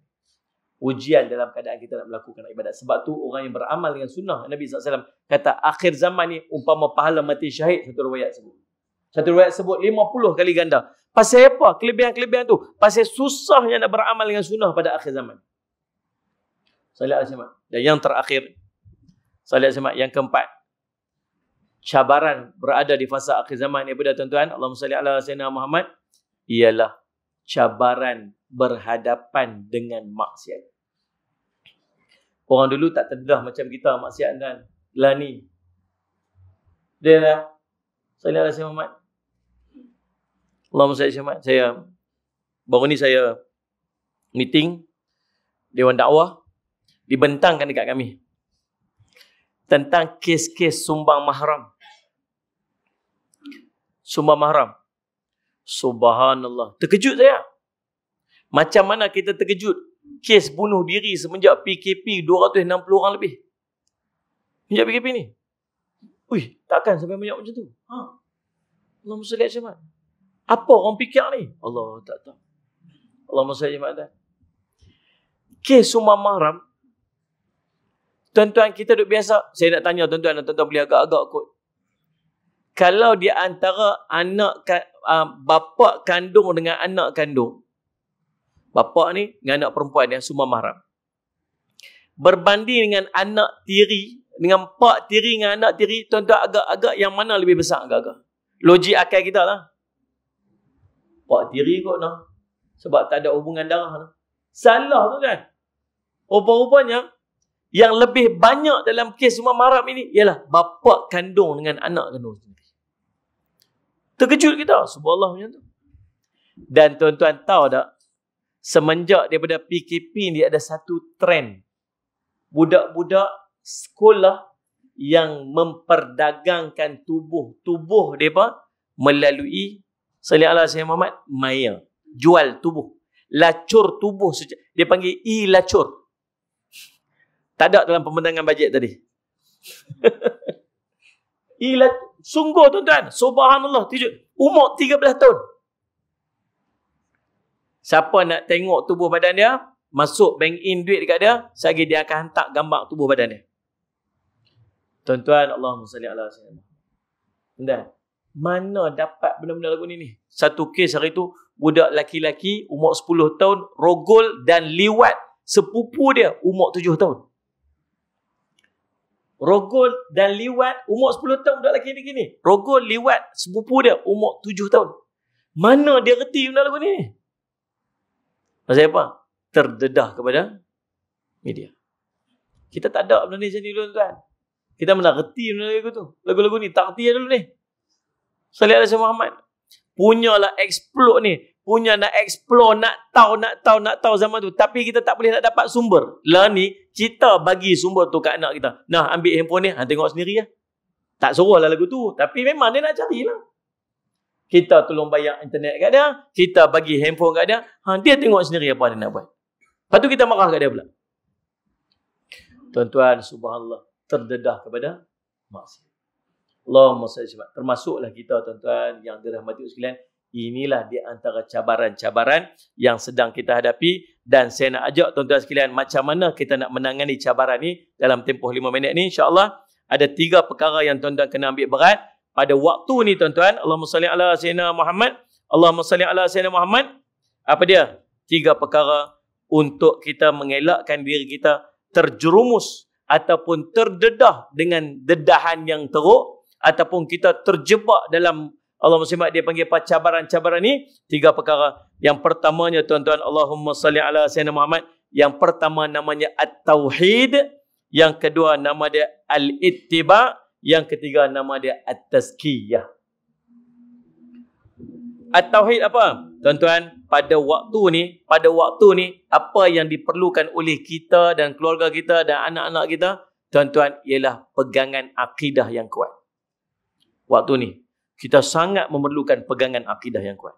Ujian dalam keadaan kita nak melakukan ibadat. Sebab tu orang yang beramal dengan sunnah Nabi SAW kata akhir zaman ni umpama pahala mati syahid. Satu riwayat sebut 50 kali ganda. Pasal apa kelebihan-kelebihan tu? Pasal susahnya nak beramal dengan sunnah pada akhir zaman. Sallallahu alaihi wasallam. Dan yang terakhir, sallallahu alaihi wasallam, yang keempat, cabaran berada di fasa akhir zaman ni pada tuan-tuan, Allahumma salli ala sayyidina Muhammad, ialah cabaran berhadapan dengan maksiat. Orang dulu tak terdedah macam kita maksiat dan lah ni. Dia dah salli ala Sayyidina Muhammad. Allahumma salli ala Muhammad. Baru ni saya meeting Dewan Dakwah, dibentangkan dekat kami tentang kes-kes sumbang mahram. Sumbang mahram. Subhanallah. Terkejut saya. Macam mana kita terkejut? Kes bunuh diri semenjak PKP 260 orang lebih. Semenjak PKP ni. Ui, takkan sampai banyak macam tu. Allahumma salli ala Muhammad. Apa orang fikir ni? Allah tak tahu. Allahumma salli ala Muhammad. Kes sumbang mahram. Tuan-tuan kita duduk biasa. Saya nak tanya tuan-tuan, dan tuan-tuan boleh agak-agak kot. Kalau di antara bapa kandung dengan anak kandung, bapa ni dengan anak perempuan yang sumbang mahram, berbanding dengan anak tiri, dengan pak tiri dengan anak tiri, tuan-tuan agak-agak yang mana lebih besar agak-agak? Logik akal kita lah. Pak tiri kot nah. Sebab tak ada hubungan darah lah. Salah tu kan. Rupa-rupanya yang lebih banyak dalam kes sumbang mahram ini ialah bapa kandung dengan anak kandung sendiri. Terkejut kita. Subhanallah macam tu. Dan tuan-tuan tahu tak, semenjak daripada PKP ni ada satu trend. Budak-budak sekolah yang memperdagangkan tubuh mereka melalui salli ala Sayyidina Muhammad, maya. Jual tubuh. Lacur tubuh. Dia panggil e-lacur. Tak ada dalam pembentangan bajet tadi. Sungguh tuan-tuan. Subhanallah. Umur 13 tahun. Siapa nak tengok tubuh badan dia, masuk bank in duit dekat dia, selagi dia akan hantar gambar tubuh badan dia. Tuan-tuan, Allahumma salli ala Sayyidina. Tuan-tuan, mana dapat benda-benda lagu ni? Satu kes hari tu, budak laki-laki umur 10 tahun, rogol dan liwat sepupu dia umur 7 tahun. Rogol dan liwat umur 10 tahun budak lelaki ni. Rogol, liwat sepupu dia umur 7 tahun. Mana dia reti benda lagu ni? Maksud apa? Terdedah kepada media. Kita tak ada benda ni macam ni dulu tuan. Kita mana reti benda lagu tu. Lagu-lagu ni tak reti dulu ni. Salli ala Sayyidina Muhammad. Punyalah explode ni. Punya nak explore, nak tahu zaman tu. Tapi kita tak boleh nak dapat sumber. Lah ni, kita bagi sumber tu kat anak kita. Nah, ambil handphone ni, tengok sendiri lah. Tak suruh lah lagu tu. Tapi memang dia nak cari lah. Kita tolong bayar internet kat dia. Kita bagi handphone kat dia. Dia tengok sendiri apa dia nak buat. Lepas tu kita marah kat dia pula. Tuan-tuan, subhanallah. Terdedah kepada maksiat. Allahumma salli ala. Termasuklah kita tuan-tuan yang dirahmati sekalian. Inilah di antara cabaran-cabaran yang sedang kita hadapi. Dan saya nak ajak tuan-tuan sekalian, macam mana kita nak menangani cabaran ni dalam tempoh 5 minit ni. InsyaAllah ada 3 perkara yang tuan-tuan kena ambil berat pada waktu ni tuan-tuan. Allahumma salli ala Sayyidina Muhammad. Allahumma salli ala Sayyidina Muhammad. Apa dia? 3 perkara untuk kita mengelakkan diri kita terjerumus ataupun terdedah dengan dedahan yang teruk, ataupun kita terjebak dalam Allahumma salli, dia panggil apa cabaran-cabaran ni? 3 perkara. Yang pertamanya tuan-tuan, Allahumma salli ala Sayyidina Muhammad. Yang pertama namanya At-Tauhid. Yang kedua nama dia Al-Ittiba. Yang ketiga nama dia At-Tazkiyah. At-Tauhid apa? Tuan-tuan, pada waktu ni, apa yang diperlukan oleh kita dan keluarga kita dan anak-anak kita, tuan-tuan, ialah pegangan akidah yang kuat. Waktu ni, kita sangat memerlukan pegangan akidah yang kuat.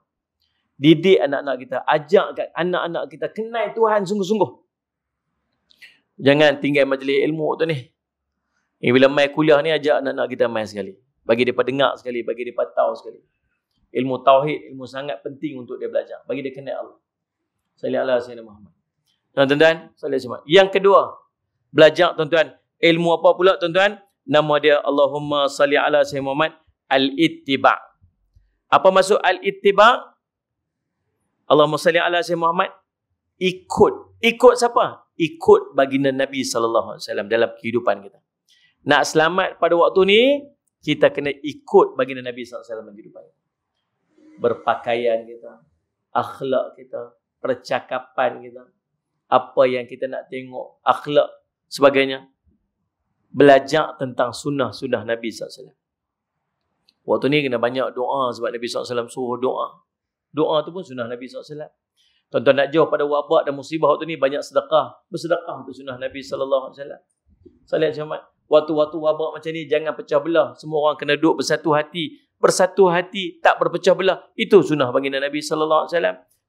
Didik anak-anak kita, ajak kat anak-anak kita kenal Tuhan sungguh-sungguh. Jangan tinggal majlis ilmu tu ni. Bila mai kuliah ni, ajak anak-anak kita mai sekali. Bagi mereka dengar sekali, bagi mereka tahu sekali. Ilmu tauhid, ilmu sangat penting untuk dia belajar. Bagi dia kenal Allah. Salli ala Sayyidina Muhammad. Tuan-tuan, salli ala. Yang kedua, belajar tuan-tuan. Ilmu apa pula tuan-tuan? Nama dia Allahumma salli ala Sayyidina Muhammad. Al-Ittiba. Apa maksud Al-Ittiba? Allahumma salli ala Sayyidina Muhammad. Ikut. Ikut siapa? Ikut baginda Nabi SAW dalam kehidupan kita. Nak selamat pada waktu ni, kita kena ikut baginda Nabi SAW dalam kehidupan kita. Berpakaian kita, akhlak kita, percakapan kita, apa yang kita nak tengok, akhlak, sebagainya. Belajar tentang sunnah-sunnah Nabi SAW. Waktu ni kena banyak doa sebab Nabi SAW suruh doa. Doa tu pun sunnah Nabi SAW. Tuan-tuan nak jauh pada wabak dan musibah waktu ni, banyak sedekah. Bersedekah tu sunnah Nabi SAW. Salat Jumaat. Waktu-waktu wabak macam ni, jangan pecah belah. Semua orang kena duduk bersatu hati. Bersatu hati, tak berpecah belah. Itu sunnah baginda Nabi SAW.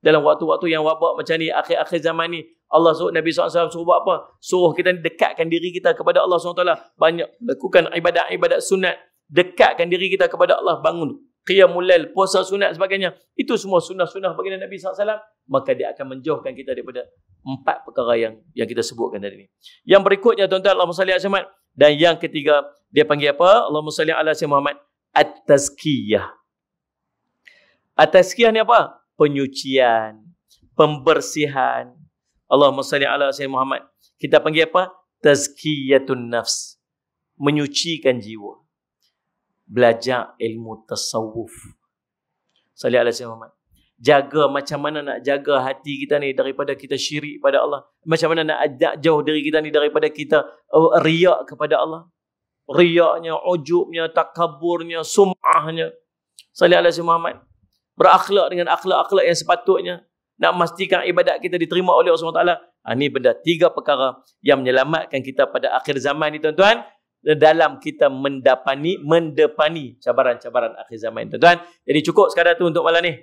Dalam waktu-waktu yang wabak macam ni, akhir-akhir zaman ni, Allah suruh, Nabi SAW suruh buat apa? Suruh kita dekatkan diri kita kepada Allah SWT. Banyak lakukan ibadat-ibadat sunat. Dekatkan diri kita kepada Allah. Bangun qiyamul lail, puasa sunat sebagainya. Itu semua sunnah-sunnah baginda Nabi SAW. Maka dia akan menjauhkan kita daripada 4 perkara yang kita sebutkan tadi ni. Yang berikutnya tuan-tuan, Allahumma salli ala Muhammad. Dan yang ketiga, dia panggil apa? Allahumma salli ala Muhammad. At-tazkiyah. At-tazkiyah ni apa? Penyucian, pembersihan. Allahumma salli ala Muhammad. Kita panggil apa? Tazkiyatun nafs. Menyucikan jiwa. Belajar ilmu tasawuf. Salli ala Muhammad. Jaga macam mana nak jaga hati kita ni daripada kita syirik pada Allah. Macam mana nak jauh diri kita ni daripada kita riak kepada Allah. Riaknya, ujubnya, takaburnya, sum'ahnya. Salli ala Muhammad. Berakhlak dengan akhlak-akhlak yang sepatutnya. Nak memastikan ibadat kita diterima oleh Allah SWT. Ini benda 3 perkara yang menyelamatkan kita pada akhir zaman ni tuan-tuan. Dalam kita mendepani cabaran-cabaran akhir zaman tuan-tuan. Jadi cukup sekadar tu untuk malam ni.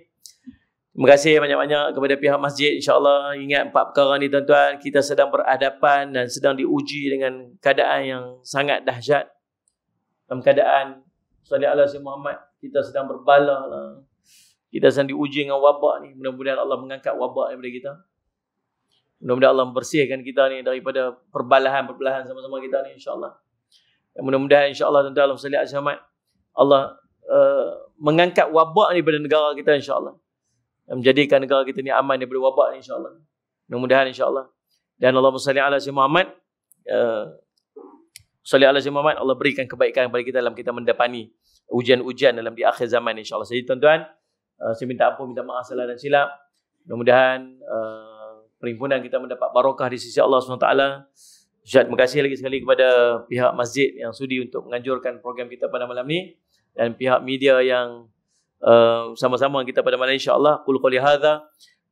Terima kasih banyak-banyak kepada pihak masjid. InsyaAllah ingat 4 perkara ni tuan-tuan. Kita sedang berhadapan dan sedang diuji dengan keadaan yang sangat dahsyat. Dalam keadaan Salli ala Muhammad, kita sedang berbalah lah. Kita sedang diuji dengan wabak ni. Mudah-mudahan Allah mengangkat wabak daripada kita. Mudah-mudahan Allah membersihkan kita ni daripada perbalahan-perbalahan sama-sama kita ni insyaAllah. Dan mudah-mudahan insyaAllah tuan-tuan, Allahumma salli ala Muhammad, Allah mengangkat wabak ni daripada negara kita insyaAllah. Dan menjadikan negara kita ni aman daripada wabak ni insyaAllah. Mudah-mudahan insyaAllah. Dan Allahumma salli ala Muhammad, salli ala Muhammad, Allah berikan kebaikan kepada kita dalam kita mendapani ujian-ujian dalam di akhir zaman insyaAllah. Jadi tuan-tuan, saya minta ampun, minta maaf salah dan silap. Mudah-mudahan perhimpunan kita mendapat barakah di sisi Allah SWT. Terima kasih lagi sekali kepada pihak masjid yang sudi untuk menganjurkan program kita pada malam ni, dan pihak media yang sama-sama kita pada malam insya-Allah. Qul qouli hadza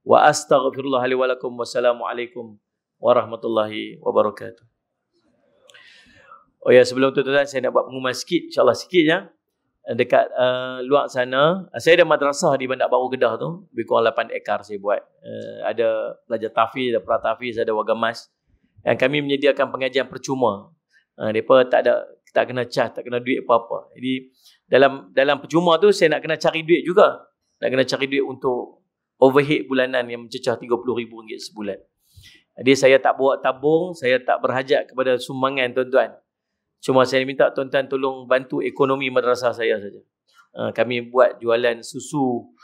wa astaghfirullah li wa lakum. Wassalamualaikum warahmatullahi wabarakatuh. Oh ya, sebelum tu tuan-tuan, saya nak buat pengumuman sikit, insya-Allah sikit ya. Dekat luar sana, saya ada madrasah di Bandar Baru Kedah tu, lebih kurang 8 ekar saya buat. Ada pelajar tahfiz, ada pratafiz, ada wagamas. Yang kami menyediakan pengajian percuma. Mereka tak kena charge, tak kena duit apa-apa. Jadi dalam percuma tu saya nak kena cari duit juga. Nak kena cari duit untuk overhead bulanan yang mencecah RM30,000 sebulan. Jadi saya tak bawa tabung, saya tak berhajat kepada sumbangan tuan-tuan. Cuma saya minta tuan-tuan tolong bantu ekonomi madrasah saya saja. Kami buat jualan susu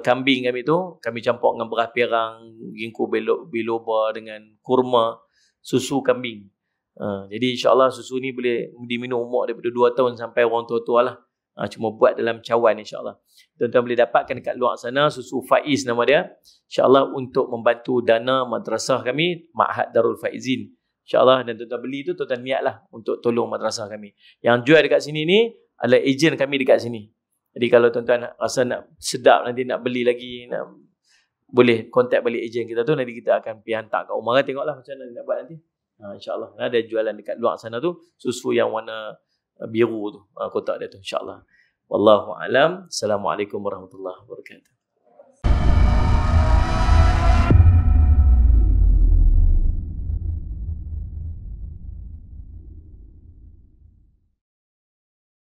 kambing kami tu, kami campur dengan beras perang, ginkgo biloba dengan kurma, susu kambing. Jadi insyaAllah susu ni boleh diminum umur daripada 2 tahun sampai orang tua-tua lah. Cuma buat dalam cawan insyaAllah. Tuan-tuan boleh dapatkan dekat luar sana susu Faiz nama dia. InsyaAllah untuk membantu dana madrasah kami, Ma'had Darul Faizin. InsyaAllah, dan tuan-tuan beli tu, tuan-tuan niatlah untuk tolong madrasah kami. Yang jual dekat sini ni adalah ejen kami dekat sini. Jadi kalau tuan-tuan rasa nak sedap nanti nak beli lagi, boleh kontak balik ejen kita tu, nanti kita akan pergi hantar kat rumah. Tengoklah macam mana nak buat nanti. InsyaAllah. Ada jualan dekat luar sana tu, susu yang warna biru tu, kotak dia tu insyaAllah. Wallahu a'lam. Assalamualaikum warahmatullahi wabarakatuh.